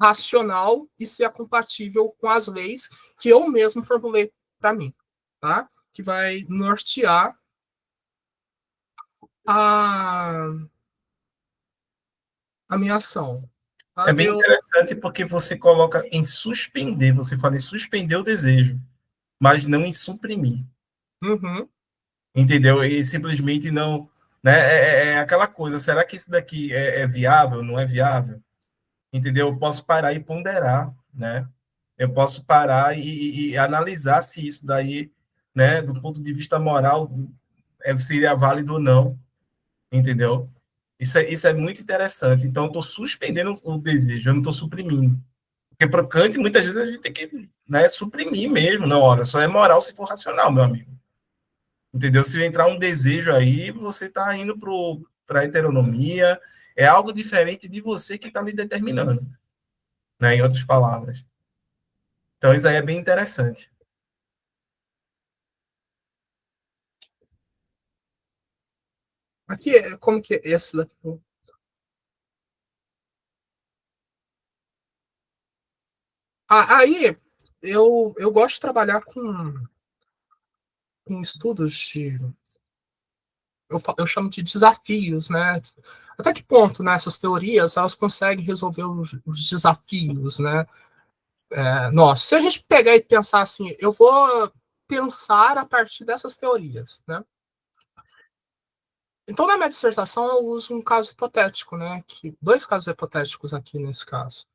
racional e se é compatível com as leis que eu mesmo formulei para mim, tá? Que vai nortear a, a minha ação. É Tá? bem interessante porque você coloca em suspender, você fala em suspender o desejo, mas não em suprimir. Uhum. Entendeu? E simplesmente não. Né? É aquela coisa, será que isso daqui é viável, não é viável? Entendeu? Eu posso parar e ponderar, né? Eu posso parar e analisar se isso daí, né, do ponto de vista moral, seria válido ou não, entendeu? Isso é muito interessante. Então, eu estou suspendendo o desejo, eu não estou suprimindo. Porque para o Kant, muitas vezes a gente tem que, né, suprimir mesmo. Não, olha, só é moral se for racional, meu amigo. Entendeu? Se entrar um desejo aí, você está indo para a heteronomia, é algo diferente de você que está me determinando, né, em outras palavras. Então, isso aí é bem interessante. Aqui, como que é esse daqui? Aí, eu gosto de trabalhar com estudos de... Eu chamo de desafios, né? Até que ponto, né, essas teorias elas conseguem resolver os desafios, né? Nossa, se a gente pegar e pensar assim, eu vou pensar a partir dessas teorias, né? Então, na minha dissertação, eu uso um caso hipotético, né? Dois casos hipotéticos aqui nesse caso,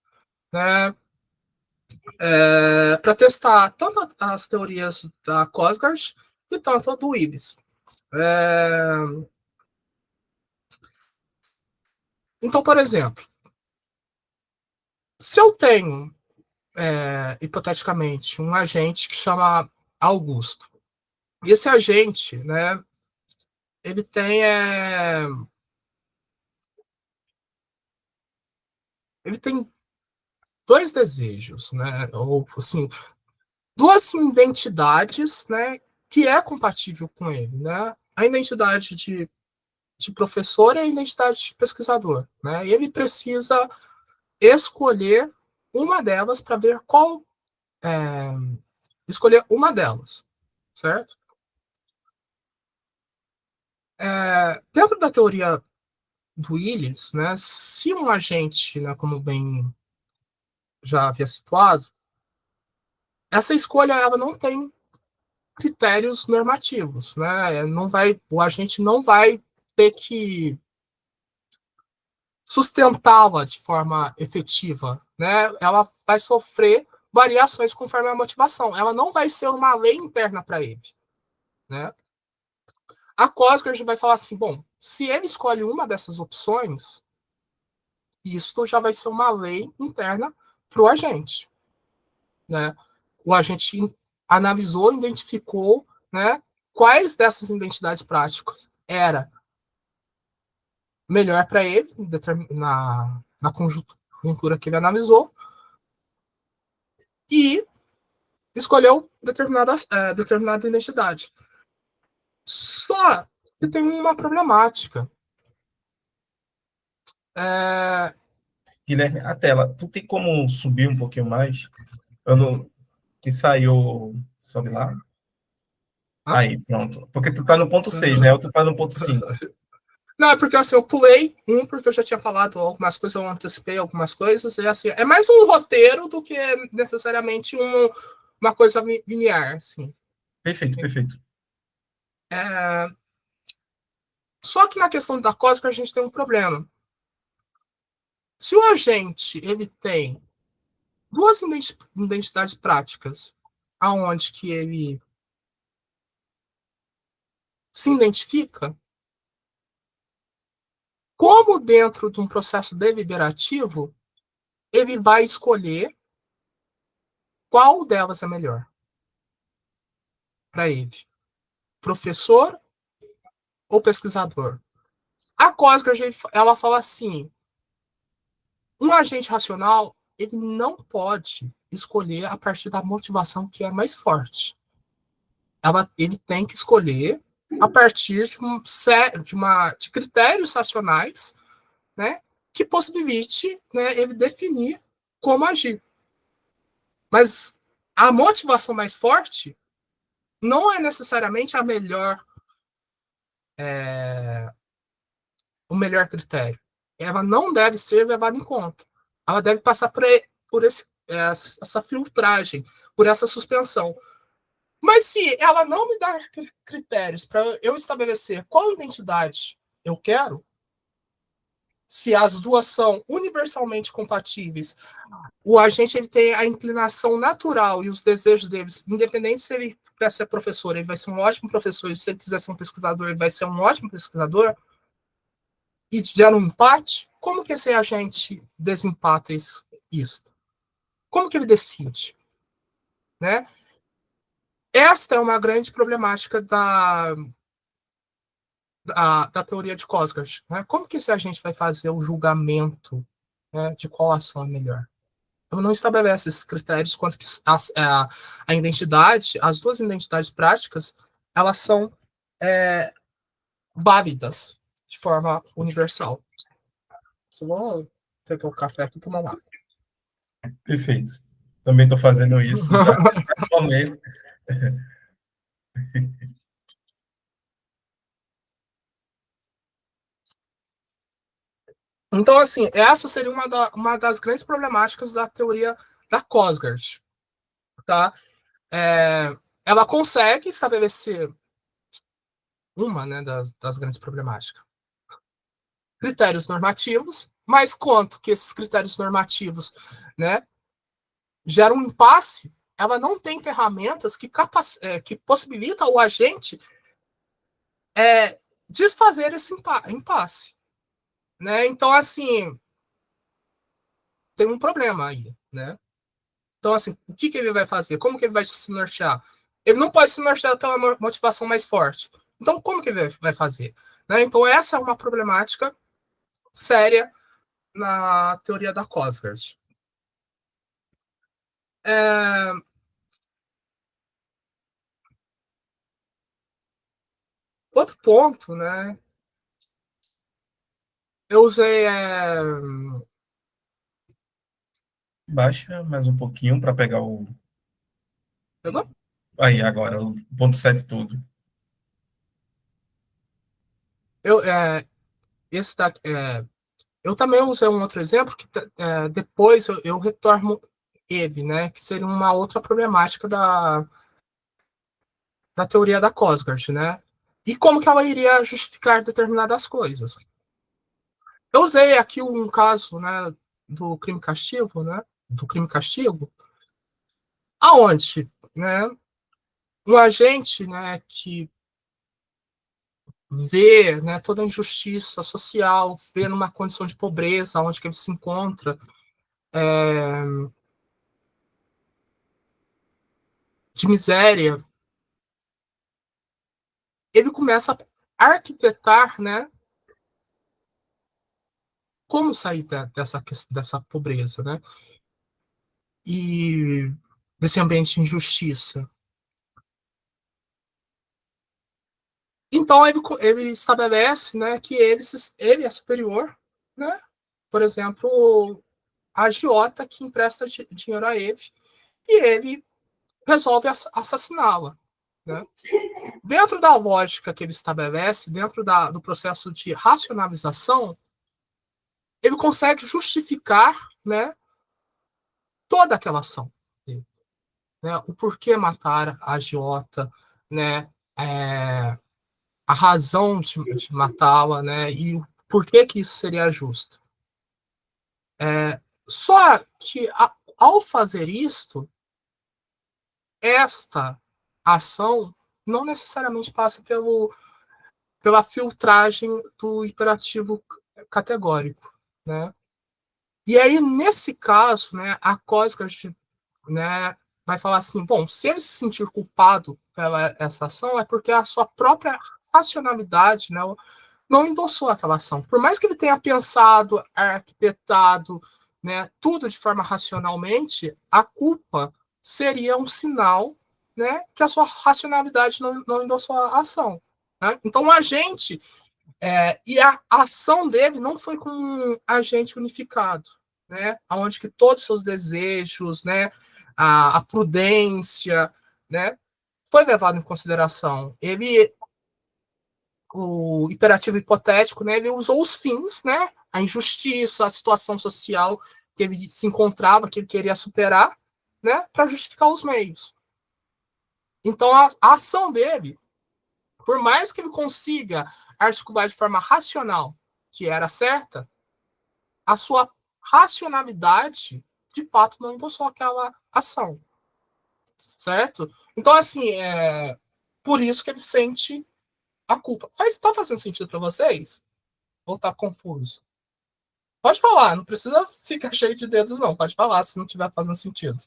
né? Para testar tanto as teorias da Cosgard e tanto a do Ibis. Então, por exemplo, se eu tenho, hipoteticamente, um agente que chama Augusto, e esse agente, né, ele tem, ele tem dois desejos, né, ou assim, duas identidades, né, que é compatível com ele, né, a identidade de professor e a identidade de pesquisador, né, e ele precisa escolher uma delas para ver qual, escolher uma delas, certo? Dentro da teoria do Willis, né, se um agente, né, como bem já havia situado, essa escolha ela não tem critérios normativos, né? O agente não vai ter que sustentá-la de forma efetiva, né? Ela vai sofrer variações conforme a motivação. Ela não vai ser uma lei interna para ele, né? A Cosgard vai falar assim, bom, se ele escolhe uma dessas opções, isto já vai ser uma lei interna para o agente, né? O agente analisou, identificou, né, quais dessas identidades práticas era melhor para ele na conjuntura que ele analisou e escolheu determinada identidade. Só que tem uma problemática. Guilherme, a tela, tu tem como subir um pouquinho mais? Eu não, que saiu, sobe lá. Aí, pronto. Porque tu tá no ponto 6, né? Ou tu tá no ponto 5. Não, é porque assim, eu pulei porque eu já tinha falado algumas coisas, eu antecipei algumas coisas, e assim, é mais um roteiro do que necessariamente uma coisa linear, assim. Perfeito, Sim. perfeito. Só que na questão da cósmica a gente tem um problema. Se o agente ele tem duas identidades práticas, aonde que ele se identifica, como dentro de um processo deliberativo, ele vai escolher qual delas é melhor para ele, professor ou pesquisador. A Cosgrave, ela fala assim, um agente racional, ele não pode escolher a partir da motivação que é mais forte. Ele tem que escolher a partir de critérios racionais, né, que possibilite, né, ele definir como agir. Mas a motivação mais forte não é necessariamente o melhor critério. Ela não deve ser levada em conta. Ela deve passar por essa filtragem, por essa suspensão. Mas se ela não me dar critérios para eu estabelecer qual identidade eu quero, se as duas são universalmente compatíveis, o agente ele tem a inclinação natural e os desejos deles, independente se ele quer ser professor, ele vai ser um ótimo professor, e se ele quiser ser um pesquisador, ele vai ser um ótimo pesquisador, e gera um empate, como que esse agente desempata isso? Como que ele decide? Né? Esta é uma grande problemática da teoria de Kosgert. Né? Como que esse agente vai fazer o julgamento, né, de qual ação é melhor? Ela não estabelece esses critérios quanto que a identidade, as duas identidades práticas, elas são válidas de forma universal. Só vou pegar o café aqui e tomar uma água. Perfeito. Também estou fazendo isso já atualmente. Então, assim, essa seria uma das grandes problemáticas da teoria da Kosgert. Tá? Ela consegue estabelecer uma, né, das grandes problemáticas. Critérios normativos, mas quanto que esses critérios normativos, né, geram um impasse, ela não tem ferramentas que possibilitam ao agente desfazer esse impasse. Né? Então, assim, tem um problema aí, né? Então, assim, o que ele vai fazer? Como que ele vai se nortear? Ele não pode se nortear pela motivação mais forte. Então, como que ele vai fazer? Né? Então, essa é uma problemática séria na teoria da Kosgert. Outro ponto, né? Eu usei... Baixa mais um pouquinho para pegar o... Pegou? Aí, agora, o ponto 7 todo. Esse daqui, eu também usei um outro exemplo que depois eu retorno ele, né? Que seria uma outra problemática da teoria da Kosgert, né? E como que ela iria justificar determinadas coisas. Eu usei aqui um caso, né, do crime-castigo, né? Do crime-castigo, aonde, né, um agente, né, que vê, né, toda a injustiça social, vê numa condição de pobreza, onde que ele se encontra, de miséria, ele começa a arquitetar, né, como sair dessa pobreza, né, e desse ambiente de injustiça. Então, ele estabelece, né, que ele é superior, né, por exemplo, a agiota que empresta dinheiro a ele, e ele resolve assassiná-la. Né? Dentro da lógica que ele estabelece, dentro do processo de racionalização, ele consegue justificar, né, toda aquela ação dele, né? O porquê matar a agiota, né? A razão de matá-la, né? E o porquê que isso seria justo. Só que, ao fazer isto, esta ação não necessariamente passa pela filtragem do imperativo categórico, né? E aí, nesse caso, né, a Kosgert, né, vai falar assim, bom, se ele se sentir culpado pela essa ação, é porque a sua própria racionalidade, né, não endossou aquela ação. Por mais que ele tenha pensado, arquitetado, né, tudo de forma racionalmente, a culpa seria um sinal, né, que a sua racionalidade não endossou a ação. Né? Então, o agente e a ação dele não foi com um agente unificado, né? Onde que todos os seus desejos, né, a prudência, né, foi levado em consideração. O imperativo hipotético, né, ele usou os fins, né, a injustiça, a situação social que ele se encontrava, que ele queria superar, né, para justificar os meios. Então, a ação dele, por mais que ele consiga articular de forma racional que era certa, a sua racionalidade, de fato, não endossou aquela ação. Certo? Então, assim, por isso que ele sente a culpa. Está fazendo sentido para vocês? Ou está confuso? Pode falar, não precisa ficar cheio de dedos, não. Pode falar se não estiver fazendo sentido.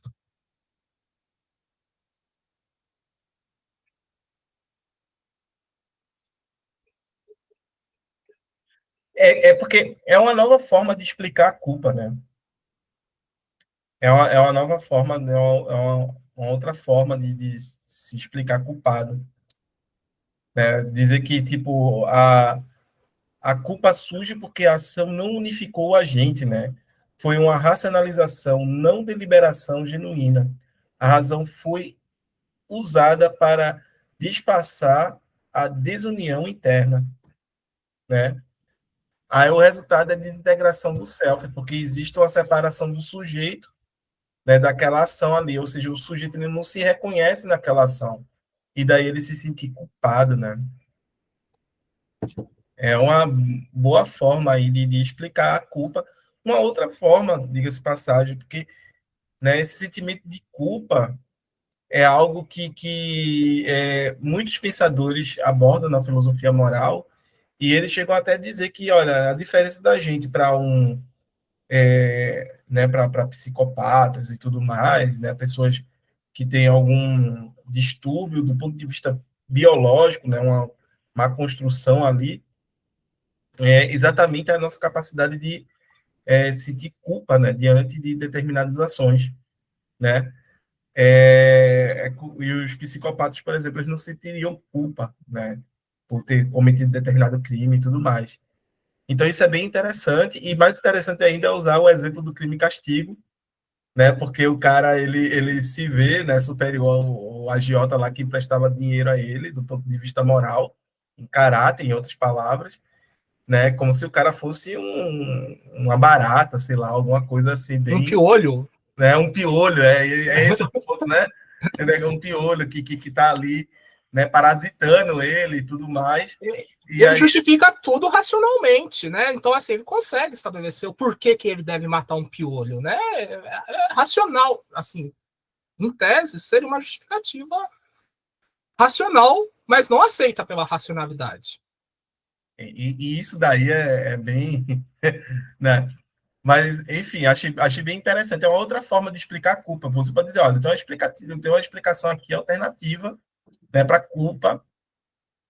É porque é uma nova forma de explicar a culpa, né? É uma nova forma, uma outra forma de se explicar culpado. Né? Dizer que, tipo, a culpa surge porque a ação não unificou a gente, né? Foi uma racionalização, não deliberação genuína. A razão foi usada para disfarçar a desunião interna, né? Aí o resultado é a desintegração do self, porque existe uma separação do sujeito, né, daquela ação ali, ou seja, o sujeito ele não se reconhece naquela ação, e daí ele se sente culpado, né? É uma boa forma aí de explicar a culpa. Uma outra forma, diga-se de passagem, porque, né, esse sentimento de culpa é algo que muitos pensadores abordam na filosofia moral, e eles chegam até a dizer que, olha, a diferença da gente para né, para psicopatas e tudo mais, né, pessoas que têm algum distúrbio do ponto de vista biológico, né, uma construção ali, é exatamente a nossa capacidade de sentir culpa, né, diante de determinadas ações, né? E os psicopatas, por exemplo, eles não sentiriam culpa, né, por ter cometido determinado crime e tudo mais. Então isso é bem interessante, e mais interessante ainda é usar o exemplo do crime e castigo, né, porque o cara ele se vê, né, superior ao agiota lá que emprestava dinheiro a ele, do ponto de vista moral, em caráter, em outras palavras, né, como se o cara fosse uma barata, sei lá, alguma coisa assim, Um bem, piolho. né, um piolho, é esse o ponto, né, é um piolho que tá ali, né, parasitando ele e tudo mais, e Ele aí, justifica tudo racionalmente, né? Então, assim, ele consegue estabelecer o porquê que ele deve matar um piolho, né? É racional, assim, em tese, seria uma justificativa racional, mas não aceita pela racionalidade. e isso daí é bem, né, mas, enfim, achei bem interessante. É uma outra forma de explicar a culpa. Você pode dizer, olha, tem uma explicação aqui alternativa, né, para a culpa,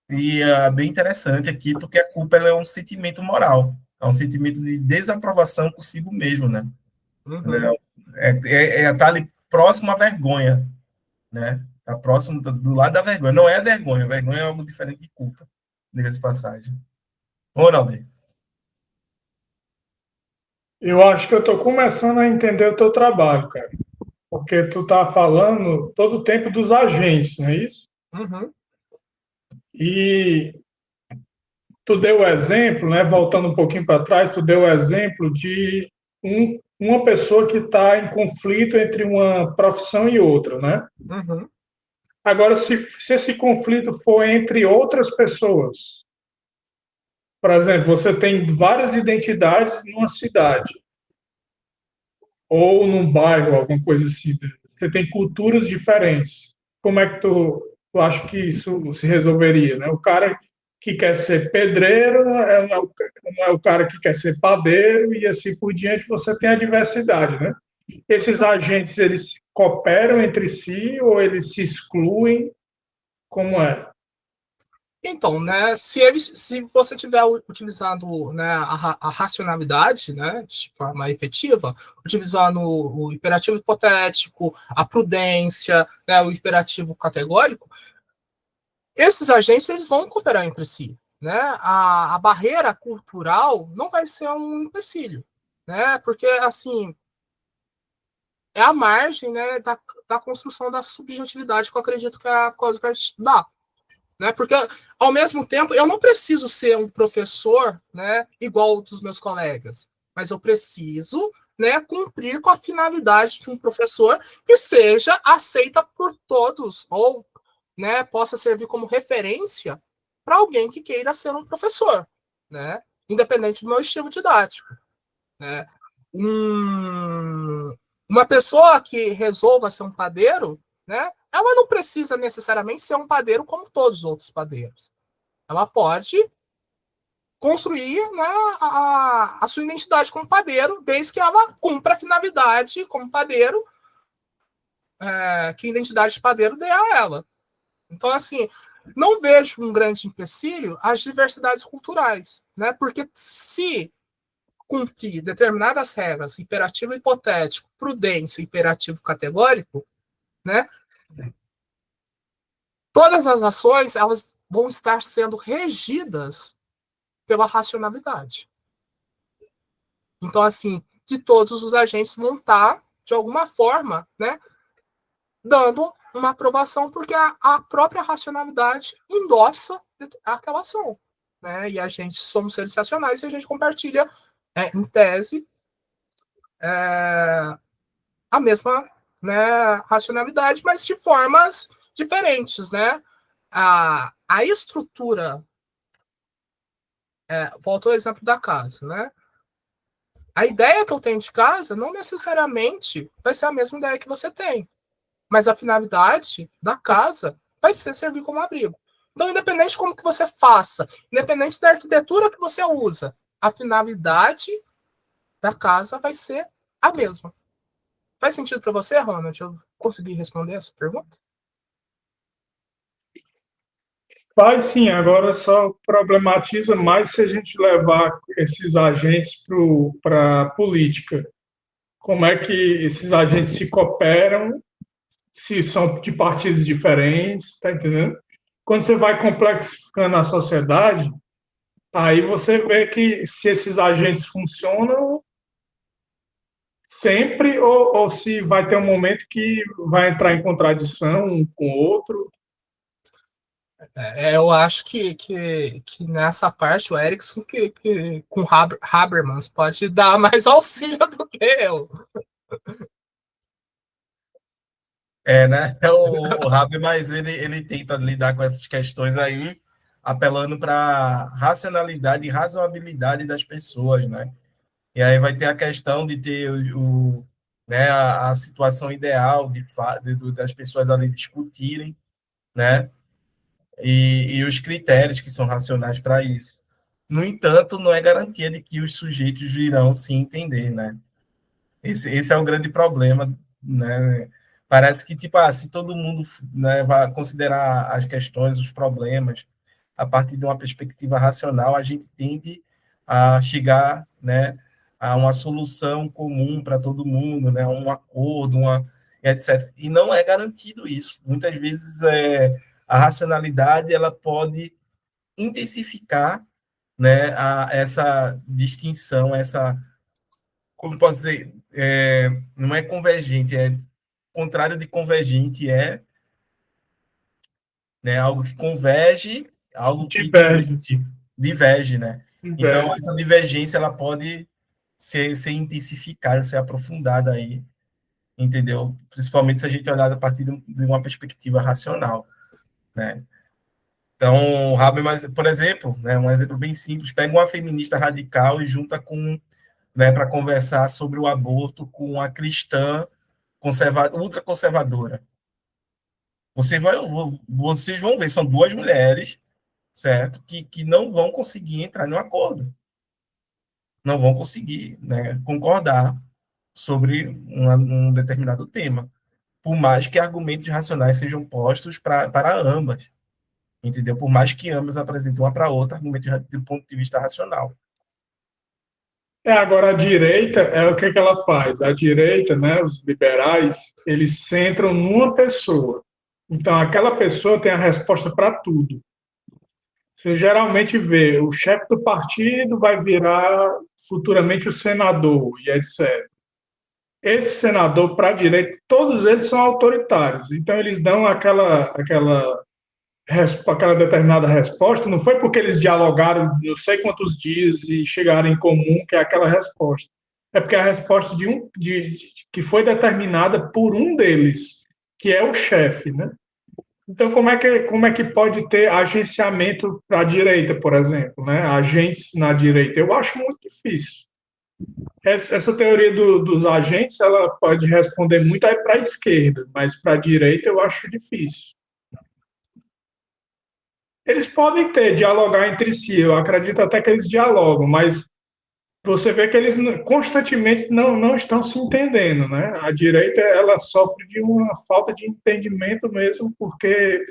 e é bem interessante aqui, porque a culpa ela é um sentimento moral, é um sentimento de desaprovação consigo mesmo, né? Uhum. Tá ali próximo à vergonha, né? Tá próximo do lado da vergonha. Não é vergonha, vergonha é algo diferente de culpa, diga-se de passagem. Ronald, Eu acho que eu estou começando a entender o teu trabalho, cara. Porque tu tá falando todo o tempo dos agentes, não é isso? Uhum. E tu deu o exemplo, né? Voltando um pouquinho para trás, tu deu o exemplo de uma pessoa que está em conflito entre uma profissão e outra, né? Uhum. Agora, se esse conflito for entre outras pessoas, por exemplo, você tem várias identidades numa cidade ou num bairro, alguma coisa assim. Você tem culturas diferentes. Como é que tu acha que isso se resolveria, né? O cara que quer ser pedreiro não é o cara que quer ser padeiro e assim por diante. Você tem a diversidade, né? Esses agentes, eles cooperam entre si ou eles se excluem? Como é? Então, né, se você tiver utilizando, né, a racionalidade, né, de forma efetiva, utilizando o imperativo hipotético, a prudência, né, o imperativo categórico, esses agentes eles vão cooperar entre si, né? A barreira cultural não vai ser um empecilho, né? Porque assim é a margem, né, da construção da subjetividade que eu acredito que a Cosgard dá. Né? Porque, ao mesmo tempo, eu não preciso ser um professor, né, igual dos meus colegas, mas eu preciso, né, cumprir com a finalidade de um professor que seja aceita por todos, ou, né, possa servir como referência para alguém que queira ser um professor, né, independente do meu estilo didático. Né? Uma pessoa que resolva ser um padeiro, né, ela não precisa necessariamente ser um padeiro como todos os outros padeiros. Ela pode construir, né, a sua identidade como padeiro, desde que ela cumpra a finalidade como padeiro que a identidade de padeiro dê a ela. Então, assim, não vejo um grande empecilho às diversidades culturais, né? Porque se cumprir determinadas regras, imperativo hipotético, prudência, imperativo categórico, né? Todas as ações, elas vão estar sendo regidas pela racionalidade. Então, assim, que todos os agentes vão estar, de alguma forma, né, dando uma aprovação, porque a própria racionalidade endossa aquela ação. Né? E a gente somos seres racionais e a gente compartilha, em tese, a mesma, né, racionalidade, mas de formas diferentes. Né? A estrutura, voltou ao exemplo da casa, né? A ideia que eu tenho de casa não necessariamente vai ser a mesma ideia que você tem. Mas a finalidade da casa vai ser servir como abrigo. Então, independente de como que você faça, independente da arquitetura que você usa, a finalidade da casa vai ser a mesma. Faz sentido para você, Ronald? Eu consegui responder essa pergunta? Faz sim, agora só problematiza mais se a gente levar esses agentes para a política. Como é que esses agentes se cooperam, se são de partidos diferentes, está entendendo? Quando você vai complexificando a sociedade, aí você vê que se esses agentes funcionam sempre ou se vai ter um momento que vai entrar em contradição um com o outro. Eu acho que nessa parte o Erickson com Habermas pode dar mais auxílio do que eu. Né? O Habermas, ele tenta lidar com essas questões aí, apelando para a racionalidade e razoabilidade das pessoas, né? E aí vai ter a questão de ter né, a situação ideal das pessoas ali discutirem, né? E os critérios que são racionais para isso. No entanto, não é garantia de que os sujeitos virão se entender, né? Esse é o grande problema, né? Parece que, tipo, se todo mundo, né, vai considerar as questões, os problemas, a partir de uma perspectiva racional, a gente tende a chegar, né, a uma solução comum para todo mundo, né, um acordo, etc. E não é garantido isso. Muitas vezes a racionalidade ela pode intensificar, né, essa distinção, como posso dizer, não é convergente, é contrário de convergente, né, algo que converge, algo que diverge, né? Então, essa divergência ela pode ser intensificada, ser aprofundada aí, entendeu? Principalmente se a gente olhar a partir de uma perspectiva racional, né? Então, Habermas, por exemplo, né, um exemplo bem simples, pega uma feminista radical e junta com, né, para conversar sobre o aborto com uma cristã ultraconservadora. Vocês vão ver, são duas mulheres, certo? Que não vão conseguir entrar em um acordo. Não vão conseguir, né, concordar sobre um determinado tema. Por mais que argumentos racionais sejam postos para ambas. Entendeu? Por mais que ambas apresentem uma para outra argumentos do ponto de vista racional. Agora, a direita, o que ela faz? A direita, né, os liberais, eles centram numa pessoa. Então, aquela pessoa tem a resposta para tudo. Você geralmente vê o chefe do partido vai virar futuramente o senador e etc. Esse senador, para a direita, todos eles são autoritários. Então, eles dão aquela determinada resposta, não foi porque eles dialogaram não sei quantos dias e chegaram em comum que é aquela resposta. É porque é a resposta que foi determinada por um deles, que é o chefe, né? Então, como é que pode ter agenciamento para a direita, por exemplo, né? Agentes na direita? Eu acho muito difícil. Essa teoria dos agentes, ela pode responder muito para a esquerda, mas para a direita eu acho difícil. Eles podem dialogar entre si, eu acredito até que eles dialogam, mas você vê que eles constantemente não estão se entendendo, né? A direita, ela sofre de uma falta de entendimento mesmo, porque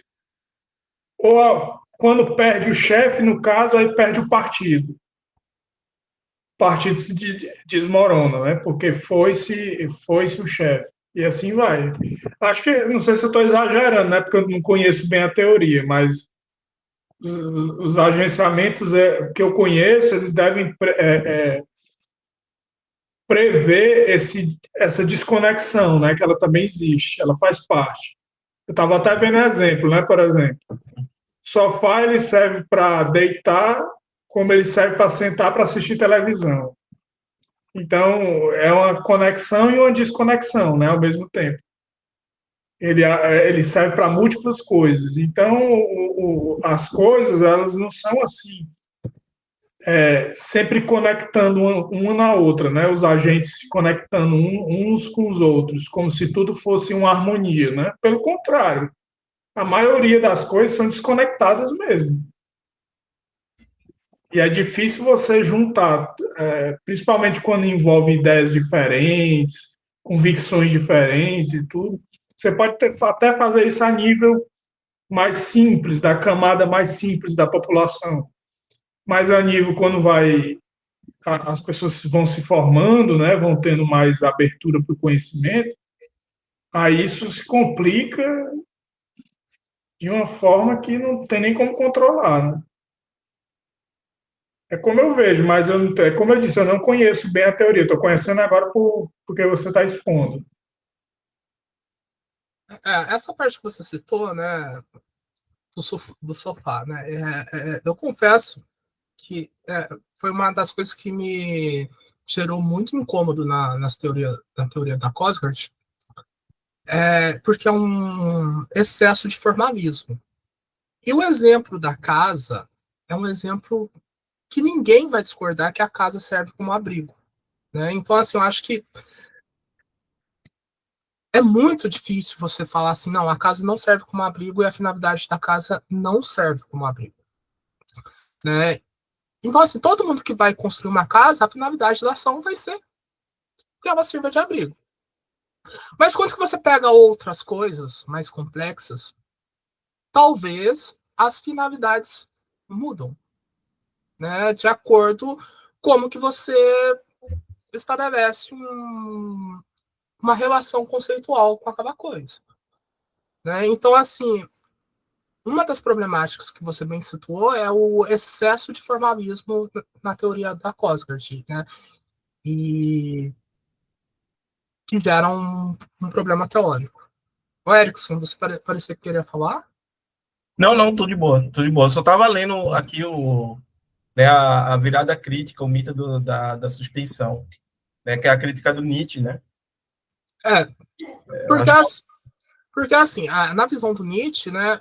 quando perde o chefe, no caso, aí perde o partido. O partido se desmorona, né? Porque foi-se o chefe. E assim vai. Acho que, não sei se eu estou exagerando, né? Porque eu não conheço bem a teoria, mas os agenciamentos que eu conheço, eles devem prever essa desconexão, né? Que ela também existe, ela faz parte. Eu estava até vendo exemplo, né? Por exemplo, sofá ele serve para deitar, como ele serve para sentar para assistir televisão. Então, é uma conexão e uma desconexão, né? Ao mesmo tempo. Ele serve para múltiplas coisas. Então, as coisas, elas não são assim, sempre conectando uma na outra, né? Os agentes se conectando uns com os outros, como se tudo fosse uma harmonia, né? Pelo contrário, a maioria das coisas são desconectadas mesmo. E é difícil você juntar, principalmente quando envolve ideias diferentes, convicções diferentes e tudo. Você pode até fazer isso a nível mais simples, da camada mais simples da população. Mas a nível, quando as pessoas vão se formando, né, vão tendo mais abertura para o conhecimento, aí isso se complica de uma forma que não tem nem como controlar, né? É como eu vejo, mas como eu disse, eu não conheço bem a teoria. Estou conhecendo agora porque você está expondo. Essa parte que você citou, né, do sofá, né, eu confesso que foi uma das coisas que me gerou muito incômodo na teoria da Cosgard, porque é um excesso de formalismo. E o exemplo da casa é um exemplo que ninguém vai discordar que a casa serve como abrigo. Né? Então, assim, eu acho que é muito difícil você falar assim, não, a casa não serve como abrigo e a finalidade da casa não serve como abrigo. Né? Então, assim, todo mundo que vai construir uma casa, a finalidade da ação vai ser que ela sirva de abrigo. Mas quando que você pega outras coisas mais complexas, talvez as finalidades mudam, né? De acordo com como que você estabelece uma relação conceitual com aquela coisa. Né? Então, assim, uma das problemáticas que você bem situou é o excesso de formalismo na teoria da Cosgard, né? E que gera um problema teórico. O Erickson, você parecia que queria falar? Não, tô de boa, tô de boa. Eu só estava lendo aqui né, a virada crítica, o mito da suspeição, né, que é a crítica do Nietzsche, né? É, porque, Acho que porque assim, na visão do Nietzsche, né,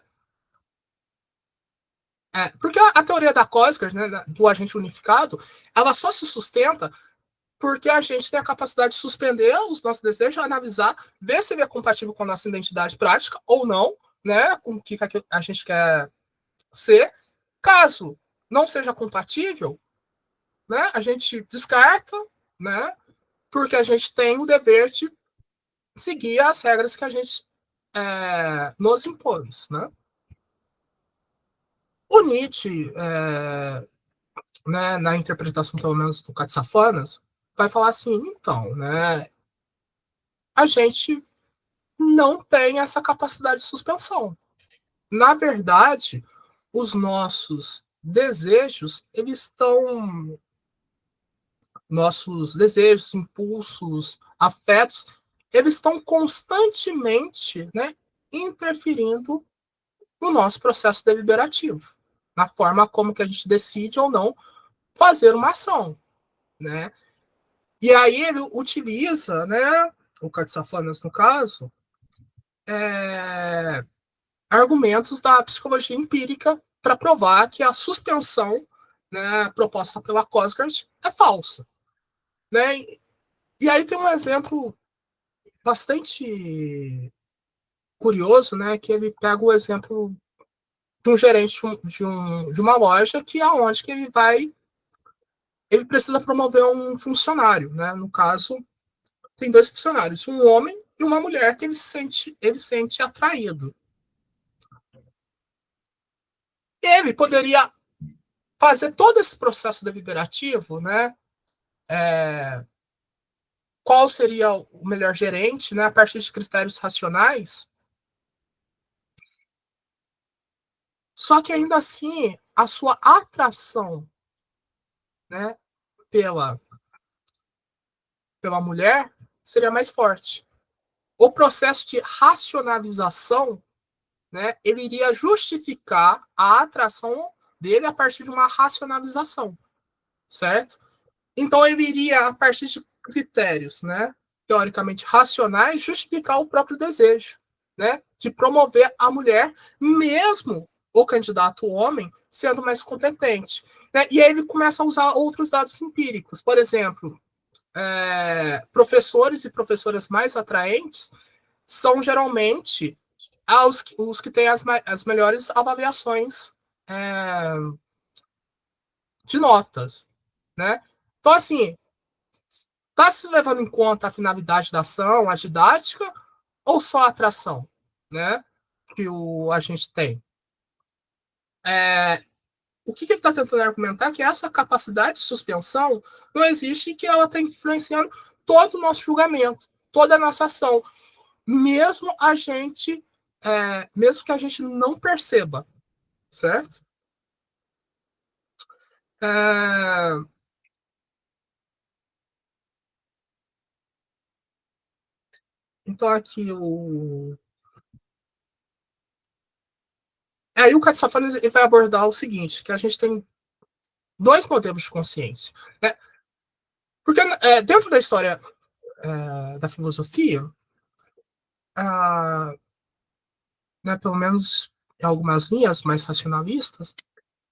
porque a teoria da Cosgard, né, do agente unificado, ela só se sustenta porque a gente tem a capacidade de suspender os nossos desejos, analisar, ver se ele é compatível com a nossa identidade prática ou não, né, com o que a gente quer ser. Caso não seja compatível, né, a gente descarta, né, porque a gente tem o dever de seguir as regras que a gente nos impõe, né. O Nietzsche, né, na interpretação, pelo menos, do Katsafanas, vai falar assim, então, né, a gente não tem essa capacidade de suspensão. Na verdade, os nossos desejos, nossos desejos, impulsos, afetos, eles estão constantemente, né, interferindo no nosso processo deliberativo, na forma como que a gente decide ou não fazer uma ação, né? E aí ele utiliza, né, o Katsafanas no caso, argumentos da psicologia empírica para provar que a suspensão, né, proposta pela Cosgard é falsa, né? E aí tem um exemplo bastante curioso, né, que ele pega o exemplo de um gerente de uma loja, que é onde que ele precisa promover um funcionário, né? No caso, tem 2 funcionários, um homem e uma mulher, que ele sente atraído. Ele poderia fazer todo esse processo deliberativo, né? Qual seria o melhor gerente, né? A partir de critérios racionais. Só que ainda assim, a sua atração, né, pela mulher seria mais forte. O processo de racionalização, né, ele iria justificar a atração dele a partir de uma racionalização, certo? Então ele iria, a partir de critérios, né, teoricamente racionais, justificar o próprio desejo, né, de promover a mulher, mesmo o candidato homem sendo mais competente, né? E aí ele começa a usar outros dados empíricos, por exemplo, professores e professoras mais atraentes são geralmente os que têm as melhores avaliações de notas, né? Então, assim, está se levando em conta a finalidade da ação, a didática, ou só a atração, né? Que a gente tem. O que ele está tentando argumentar é que essa capacidade de suspensão não existe e que ela está influenciando todo o nosso julgamento, toda a nossa ação, mesmo mesmo que a gente não perceba, certo? Então aqui aí o Katsafanes vai abordar o seguinte, que a gente tem 2 modelos de consciência, né? Porque dentro da história da filosofia, né, pelo menos em algumas linhas mais racionalistas,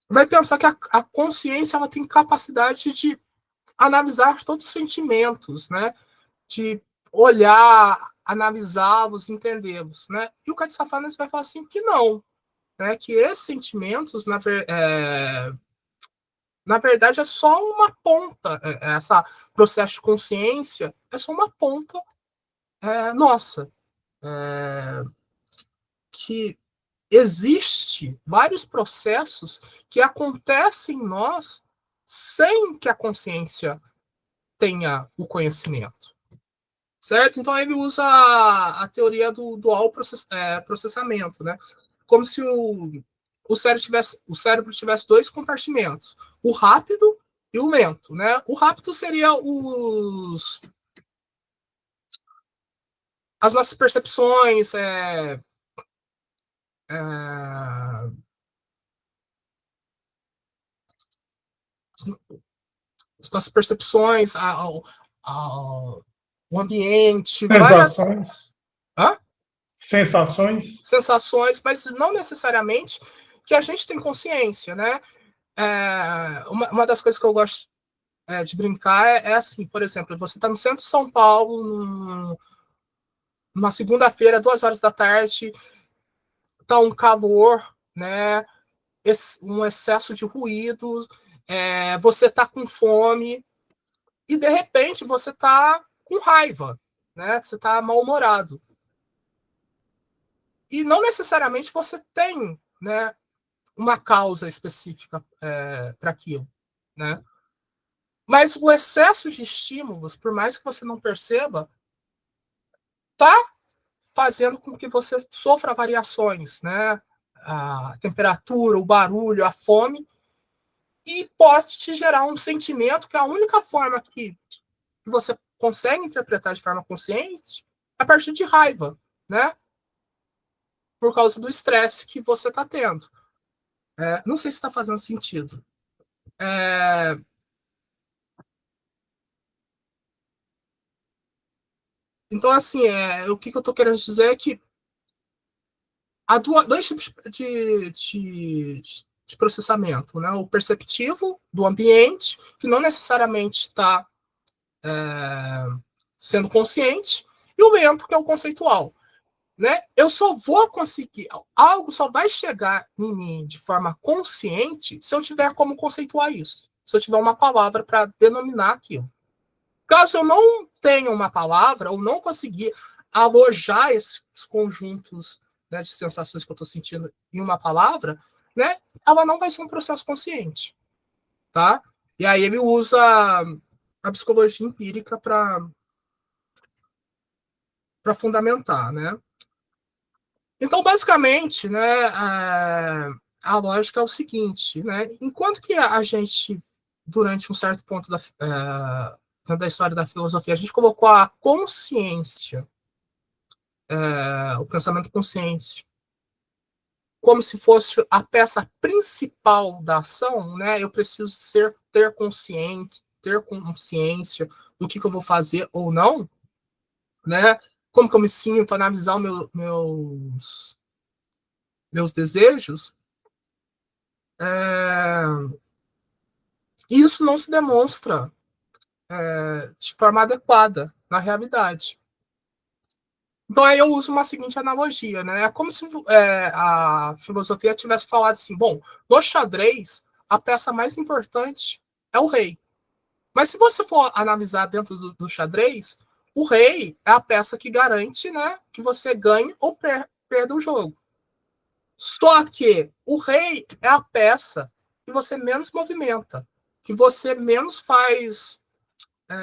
vai pensar que a consciência ela tem capacidade de analisar todos os sentimentos, né? De olhar, analisá-los, entendê-los, né? E o Katsafanes vai falar assim que não, né? Que esses sentimentos, na verdade, é só uma ponta. Essa processo de consciência é só uma ponta nossa. Que existe vários processos que acontecem em nós sem que a consciência tenha o conhecimento. Certo? Então ele usa a teoria do dual processamento, né? Como se o cérebro tivesse 2 compartimentos, o rápido e o lento, né? O rápido seria as nossas percepções, as nossas percepções, o ambiente, Sensações. Hã? Sensações, mas não necessariamente que a gente tem consciência, né? Uma das coisas que eu gosto de brincar é assim, por exemplo, você está no centro de São Paulo, numa segunda-feira, 2 horas da tarde, tá um calor, né? Um excesso de ruídos, você tá com fome e de repente você tá com raiva, né? Você tá mal-humorado. E não necessariamente você tem, né, uma causa específica para aquilo, né? Mas o excesso de estímulos, por mais que você não perceba, tá fazendo com que você sofra variações, né? A temperatura, o barulho, a fome, e pode te gerar um sentimento que a única forma que você consegue interpretar de forma consciente é a partir de raiva, né? Por causa do estresse que você está tendo. Não sei se está fazendo sentido. Então, assim, o que eu estou querendo dizer é que há 2 tipos de processamento, né? O perceptivo do ambiente, que não necessariamente está sendo consciente, e o lento, que é o conceitual. né? Eu só vou conseguir, algo só vai chegar em mim de forma consciente se eu tiver como conceituar isso, se eu tiver uma palavra para denominar aquilo. Caso eu não tenha uma palavra ou não conseguir alojar esses conjuntos, né, de sensações que eu estou sentindo em uma palavra, né, ela não vai ser um processo consciente, tá? E aí ele usa a psicologia empírica para fundamentar, né? Então, basicamente, né, a lógica é o seguinte, né? Enquanto que a gente, durante um certo ponto da história da filosofia, a gente colocou a consciência, o pensamento consciente, como se fosse a peça principal da ação, né? Eu preciso ter consciência do que eu vou fazer ou não, né? Como que eu me sinto, analisar meus desejos. Isso não se demonstra de forma adequada na realidade. Então aí eu uso uma seguinte analogia, né? É como se a filosofia tivesse falado assim, bom, no xadrez, a peça mais importante é o rei. Mas se você for analisar dentro do xadrez, o rei é a peça que garante, né, que você ganhe ou perda o jogo. Só que o rei é a peça que você menos movimenta, que você menos faz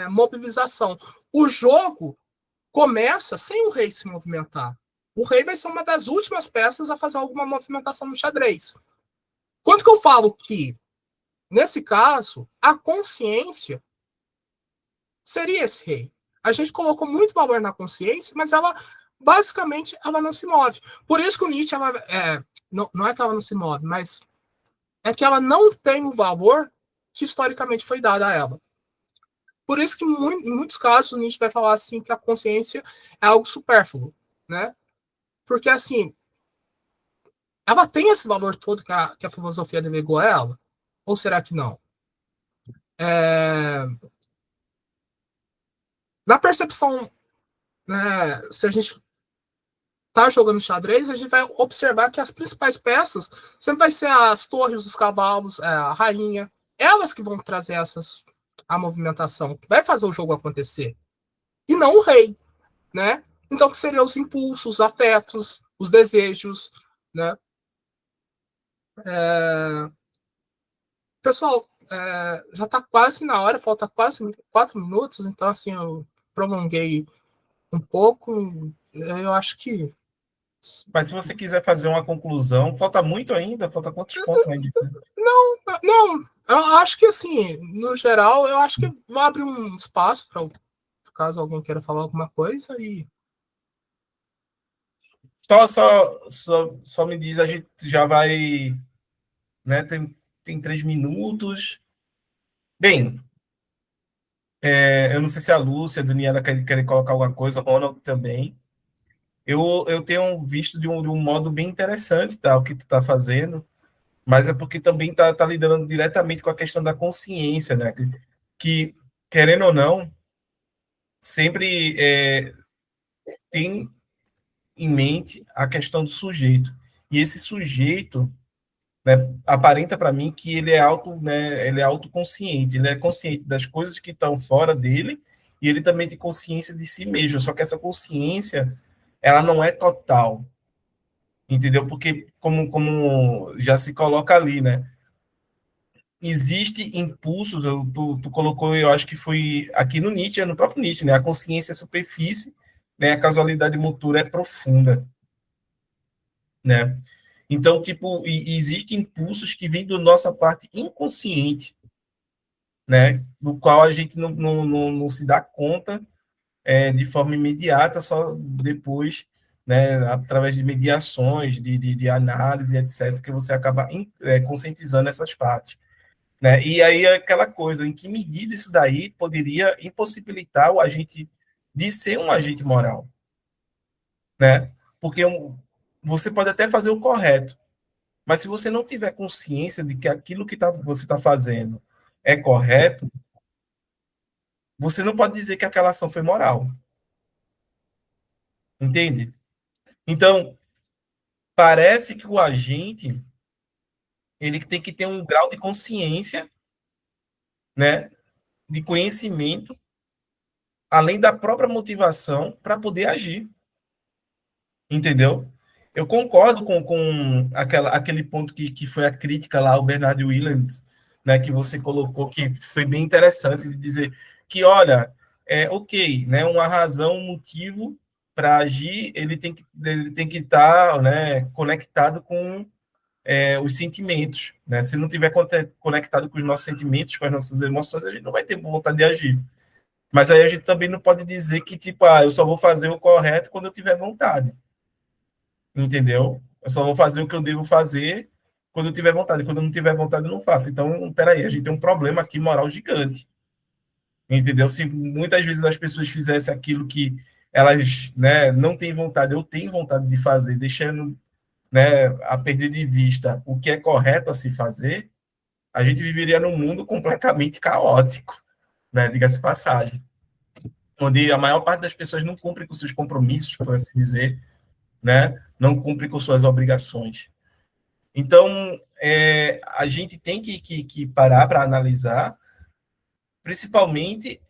mobilização. O jogo começa sem o rei se movimentar. O rei vai ser uma das últimas peças a fazer alguma movimentação no xadrez. Quanto que eu falo que, nesse caso, a consciência seria esse rei. A gente colocou muito valor na consciência, mas ela, basicamente, ela não se move. Por isso que o Nietzsche, não é que ela não se move, mas é que ela não tem o valor que historicamente foi dado a ela. Por isso que, em muitos casos, o Nietzsche vai falar assim que a consciência é algo supérfluo, né? Porque, assim, ela tem esse valor todo que a filosofia delegou a ela? Ou será que não? Na percepção, né, se a gente tá jogando xadrez, a gente vai observar que as principais peças sempre vai ser as torres, os cavalos, a rainha, elas que vão trazer a movimentação, que vai fazer o jogo acontecer, e não o rei, né? Então, que seriam os impulsos, os afetos, os desejos, né? Pessoal, já está quase na hora, falta quase 4 minutos, então, assim, eu prolonguei um pouco, eu acho que... Mas se você quiser fazer uma conclusão, falta muito ainda? Falta quantos pontos ainda? Não, eu acho que, assim, no geral, eu acho que vai abrir um espaço para caso alguém queira falar alguma coisa e... Só me diz, a gente já vai, né, tem 3 minutos. Bem, eu não sei se a Lúcia, a Daniela querem colocar alguma coisa, o Ronald também. Eu tenho visto de um modo bem interessante, tá, o que tu está fazendo, mas é porque também tá lidando diretamente com a questão da consciência, né? Que querendo ou não, sempre tem em mente a questão do sujeito. E esse sujeito, né, aparenta para mim que ele é autoconsciente, ele é consciente das coisas que estão fora dele e ele também tem consciência de si mesmo. Só que essa consciência, ela não é total, entendeu? Porque como já se coloca ali, né? Existe impulsos, tu colocou, eu acho que foi aqui no Nietzsche, no próprio Nietzsche, né? A consciência é superfície, né? A casualidade motora é profunda, né? Então, tipo, existem impulsos que vêm da nossa parte inconsciente, né? Do qual a gente não se dá conta de forma imediata, só depois, né? Através de mediações, de análise, etc., que você acaba conscientizando essas partes. Né? E aí aquela coisa, em que medida isso daí poderia impossibilitar o agente de ser um agente moral, né? Porque você pode até fazer o correto, mas se você não tiver consciência de que aquilo que você está fazendo é correto, você não pode dizer que aquela ação foi moral, entende? Então, parece que o agente ele tem que ter um grau de consciência, né, de conhecimento, além da própria motivação para poder agir, entendeu? Eu concordo com aquele ponto que foi a crítica lá ao Bernard Williams, né, que você colocou, que foi bem interessante de dizer que, olha, ok, né, uma razão, um motivo para agir, ele tem que estar, né, conectado com os sentimentos, né? Se não tiver conectado com os nossos sentimentos, com as nossas emoções, a gente não vai ter vontade de agir. Mas aí a gente também não pode dizer que, tipo, eu só vou fazer o correto quando eu tiver vontade. Entendeu? Eu só vou fazer o que eu devo fazer quando eu tiver vontade. Quando eu não tiver vontade, eu não faço. Então, peraí, a gente tem um problema aqui moral gigante. Entendeu? Se muitas vezes as pessoas fizessem aquilo que elas, né, não têm vontade ou têm vontade de fazer, deixando, né, a perder de vista o que é correto a se fazer, a gente viveria num mundo completamente caótico, né, diga-se passagem, onde a maior parte das pessoas não cumpre com seus compromissos, por assim dizer, né, não cumpre com suas obrigações. Então, a gente tem que parar para analisar, principalmente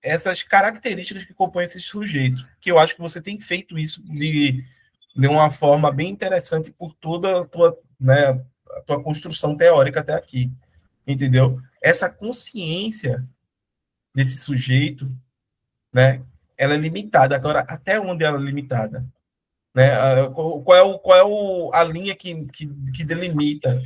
essas características que compõem esse sujeito, que eu acho que você tem feito isso de uma forma bem interessante por toda a tua, né, a tua construção teórica até aqui, entendeu? Essa consciência desse sujeito, né, ela é limitada. Agora, até onde ela é limitada? Né? A linha que delimita,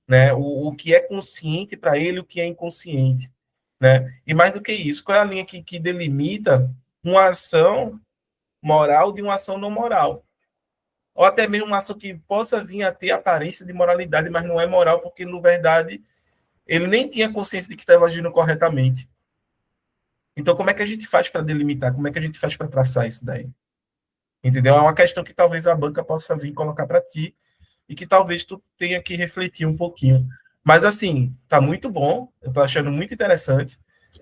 né? O que é consciente para ele, o que é inconsciente, né? E mais do que isso, qual é a linha que delimita uma ação moral de uma ação não moral? Ou até mesmo uma ação que possa vir a ter aparência de moralidade, mas não é moral, porque, na verdade, ele nem tinha consciência de que estava agindo corretamente. Então, como é que a gente faz para delimitar? Como é que a gente faz para traçar isso daí? Entendeu? É uma questão que talvez a banca possa vir colocar para ti e que talvez tu tenha que refletir um pouquinho. Mas, assim, tá muito bom, eu tô achando muito interessante,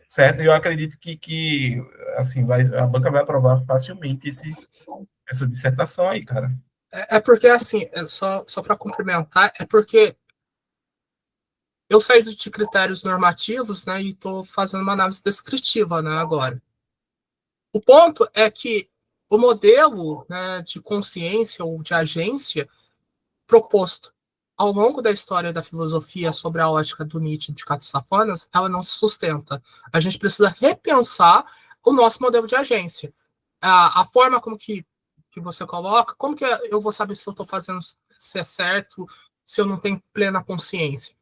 certo? E eu acredito que assim, a banca vai aprovar facilmente essa dissertação aí, cara. Porque, assim, só para complementar, é porque eu saí de critérios normativos, né, e estou fazendo uma análise descritiva, né, agora. O ponto é que o modelo, né, de consciência ou de agência proposto ao longo da história da filosofia sobre a ótica do Nietzsche e de Castafanas, ela não se sustenta. A gente precisa repensar o nosso modelo de agência. A forma como que você coloca, como que eu vou saber se eu estou fazendo se é certo, se eu não tenho plena consciência?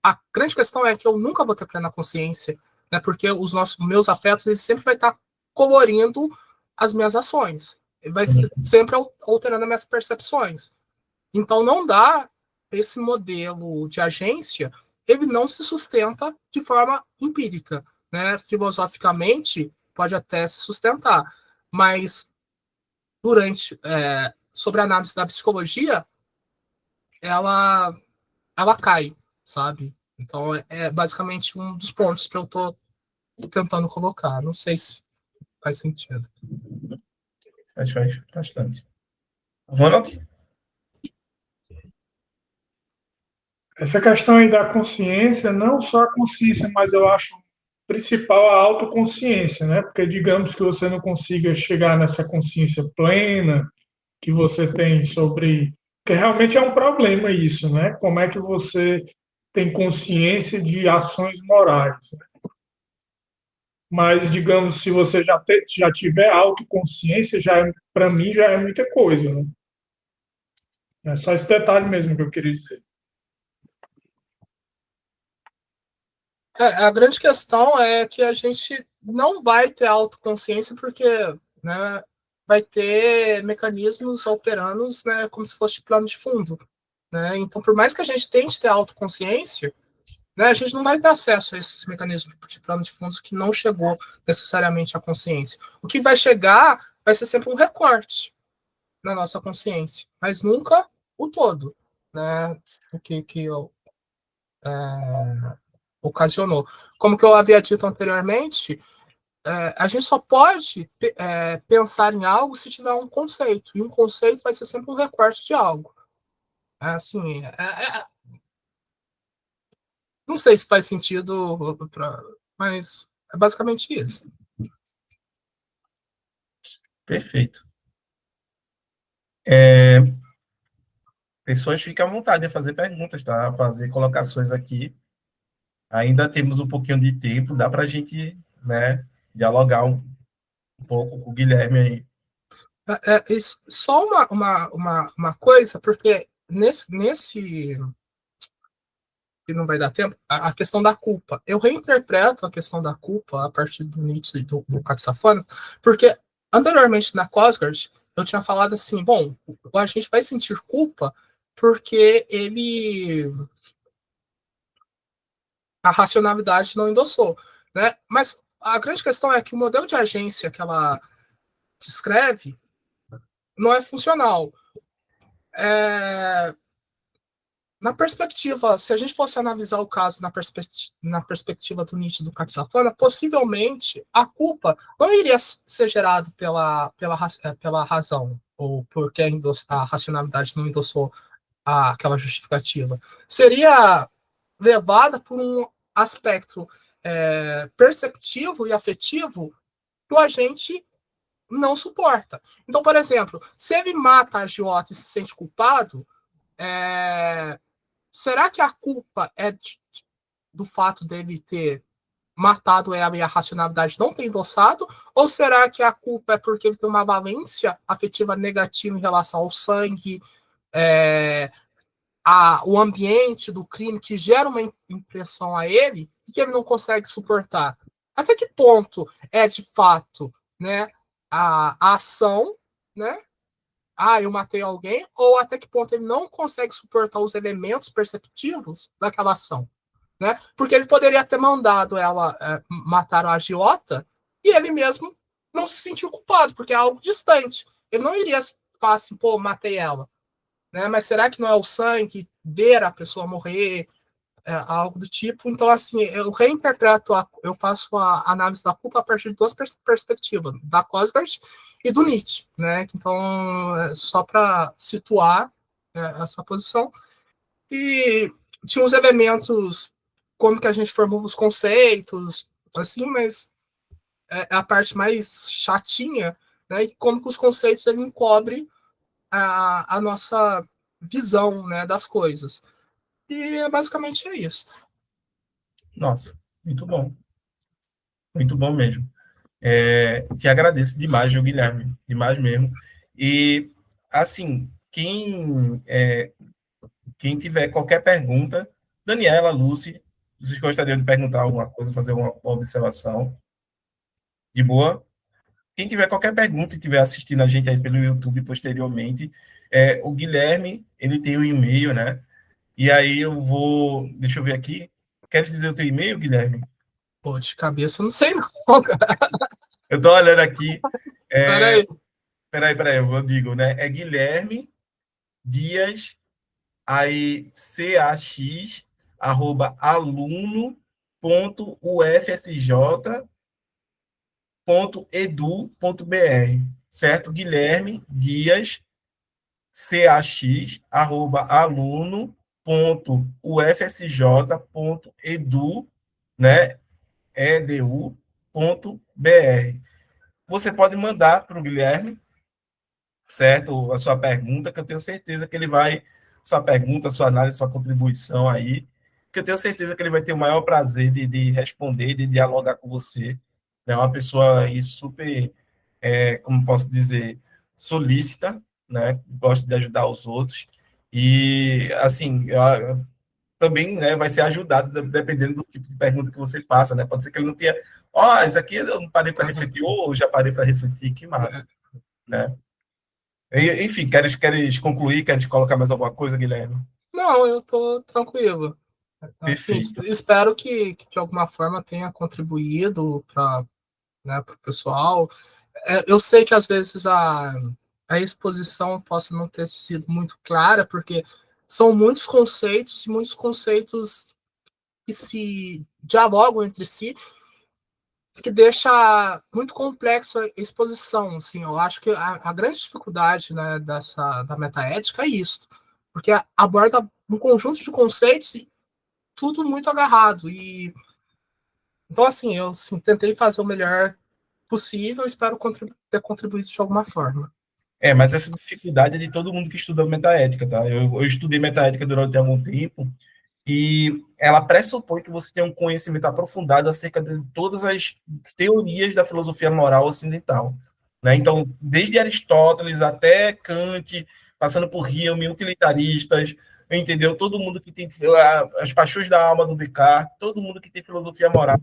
A grande questão é que eu nunca vou ter plena consciência, né, porque os meus afetos eles sempre vai estar colorindo as minhas ações. Vai sempre alterando as minhas percepções. Então, não dá esse modelo de agência, ele não se sustenta de forma empírica, né? Filosoficamente, pode até se sustentar, mas sobre a análise da psicologia, ela, ela cai, sabe? Então, é basicamente um dos pontos que eu estou tentando colocar. Não sei se faz sentido. Faz bastante. Ronald? Essa questão aí da consciência, não só a consciência, mas eu acho principal a autoconsciência, né? Porque digamos que você não consiga chegar nessa consciência plena que você tem sobre... Porque realmente é um problema isso, né? Como é que você tem consciência de ações morais, né? Mas, digamos, se você já tiver autoconsciência, para mim já é muita coisa, né? É só esse detalhe mesmo que eu queria dizer. A grande questão é que a gente não vai ter autoconsciência porque, né, vai ter mecanismos operando, né, como se fosse de plano de fundo. Né? Então, por mais que a gente tente ter autoconsciência, né, a gente não vai ter acesso a esses mecanismos de plano de fundos que não chegou necessariamente à consciência. O que vai chegar vai ser sempre um recorte na nossa consciência, mas nunca o todo, né? O que ocasionou. Como que eu havia dito anteriormente, a gente só pode pensar em algo se tiver um conceito, e um conceito vai ser sempre um recorte de algo. Assim, não sei se faz sentido, mas é basicamente isso. Perfeito. Pessoas ficam à vontade de fazer perguntas, tá? Fazer colocações aqui. Ainda temos um pouquinho de tempo, dá para a gente, né, dialogar um pouco com o Guilherme aí. Só uma coisa, porque nesse que não vai dar tempo, a questão da culpa. Eu reinterpreto a questão da culpa a partir do Nietzsche e do Katsafana, porque anteriormente na Kosgard eu tinha falado assim, bom, a gente vai sentir culpa porque a racionalidade não endossou, né? Mas a grande questão é que o modelo de agência que ela descreve não é funcional. Na perspectiva, se a gente fosse analisar o caso na perspectiva do Nietzsche e do Katsafana, possivelmente a culpa não iria ser gerada pela razão, ou porque a racionalidade não endossou aquela justificativa. Seria levada por um aspecto perceptivo e afetivo que o agente não suporta. Então, por exemplo, se ele mata a agiota e se sente culpado, será que a culpa é do fato dele ter matado ela e a racionalidade não ter endossado? Ou será que a culpa é porque ele tem uma valência afetiva negativa em relação ao sangue, o ambiente do crime que gera uma impressão a ele e que ele não consegue suportar? Até que ponto é de fato, né, a ação, né? Eu matei alguém, ou até que ponto ele não consegue suportar os elementos perceptivos daquela ação, né? Porque ele poderia ter mandado ela matar a agiota e ele mesmo não se sentiu culpado, porque é algo distante. Ele não iria falar assim, pô, matei ela, né? Mas será que não é o sangue, ver a pessoa morrer, algo do tipo? Então, assim, eu reinterpreto, eu faço a análise da culpa a partir de duas perspectivas, da Kosgard e do Nietzsche, né? Então, só para situar essa posição. E tinha os elementos, como que a gente formou os conceitos, assim, mas a parte mais chatinha, né? E como que os conceitos ele encobrem a nossa visão, né, das coisas. E basicamente é isso. Nossa, muito bom. Muito bom mesmo. Te agradeço demais, viu, Guilherme? Demais mesmo. E, assim, quem tiver qualquer pergunta, Daniela, Lucy, vocês gostariam de perguntar alguma coisa, fazer uma observação? De boa? Quem tiver qualquer pergunta e estiver assistindo a gente aí pelo YouTube posteriormente, o Guilherme, ele tem o e-mail, né? E aí eu vou... Deixa eu ver aqui. Quer dizer o teu e-mail, Guilherme? Pô, de cabeça eu não sei não. Eu estou olhando aqui. Peraí. Peraí, eu digo, né? É Guilherme Dias, aí CAX, @aluno.ufsj.edu.br, certo? Guilherme Dias, CAX, @aluno.ufsj.edu, né? edu.br. Você pode mandar para o Guilherme, certo? A sua pergunta, que eu tenho certeza que ele vai, sua pergunta, sua análise, sua contribuição aí, que eu tenho certeza que ele vai ter o maior prazer de responder, de dialogar com você. É uma pessoa aí super, como posso dizer, solícita, né? Gosta de ajudar os outros. E, assim, também, né, vai ser ajudado dependendo do tipo de pergunta que você faça, né? Pode ser que ele não tenha, isso aqui eu não parei para refletir, ou já parei para refletir, que massa, né? Enfim, queres concluir? Queres colocar mais alguma coisa, Guilherme? Não, eu tô tranquilo. Assim, Perfeito. espero que de alguma forma tenha contribuído para, né, o pessoal. Eu sei que às vezes a exposição possa não ter sido muito clara, porque são muitos conceitos e muitos conceitos que se dialogam entre si. que deixa muito complexo a exposição. Assim, eu acho que a grande dificuldade, né, da metaética é isso, porque aborda um conjunto de conceitos e tudo muito agarrado. Então, assim, eu assim, tentei fazer o melhor possível, espero ter contribuído de alguma forma. Mas essa dificuldade é de todo mundo que estuda metaética, tá? Eu estudei metaética durante algum tempo, e ela pressupõe que você tenha um conhecimento aprofundado acerca de todas as teorias da filosofia moral ocidental, né? Então, desde Aristóteles até Kant, passando por Hume, utilitaristas, entendeu? Todo mundo que tem as paixões da alma do Descartes, todo mundo que tem filosofia moral,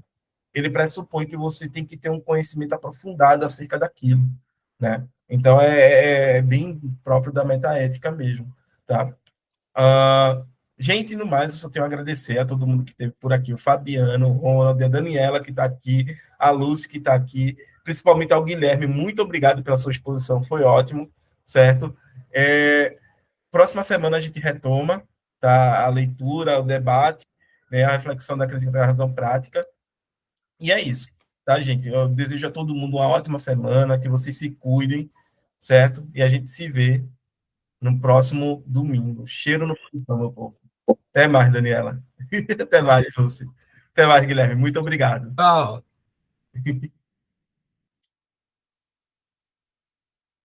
ele pressupõe que você tem que ter um conhecimento aprofundado acerca daquilo, né? Então, é bem próprio da metaética mesmo, tá? Uh, gente, no mais, eu só tenho a agradecer a todo mundo que esteve por aqui, o Fabiano, o Ronald, a Daniela, que está aqui, a Lúcia, que está aqui, principalmente ao Guilherme, muito obrigado pela sua exposição, foi ótimo, certo? Próxima semana a gente retoma, tá? A leitura, o debate, né? A reflexão da crítica da razão prática, e é isso, tá, gente? Eu desejo a todo mundo uma ótima semana, que vocês se cuidem, certo? E a gente se vê no próximo domingo. Cheiro no coração, meu povo. Até mais, Daniela. Até mais, Lúcia. Até mais, Guilherme. Muito obrigado. Ah,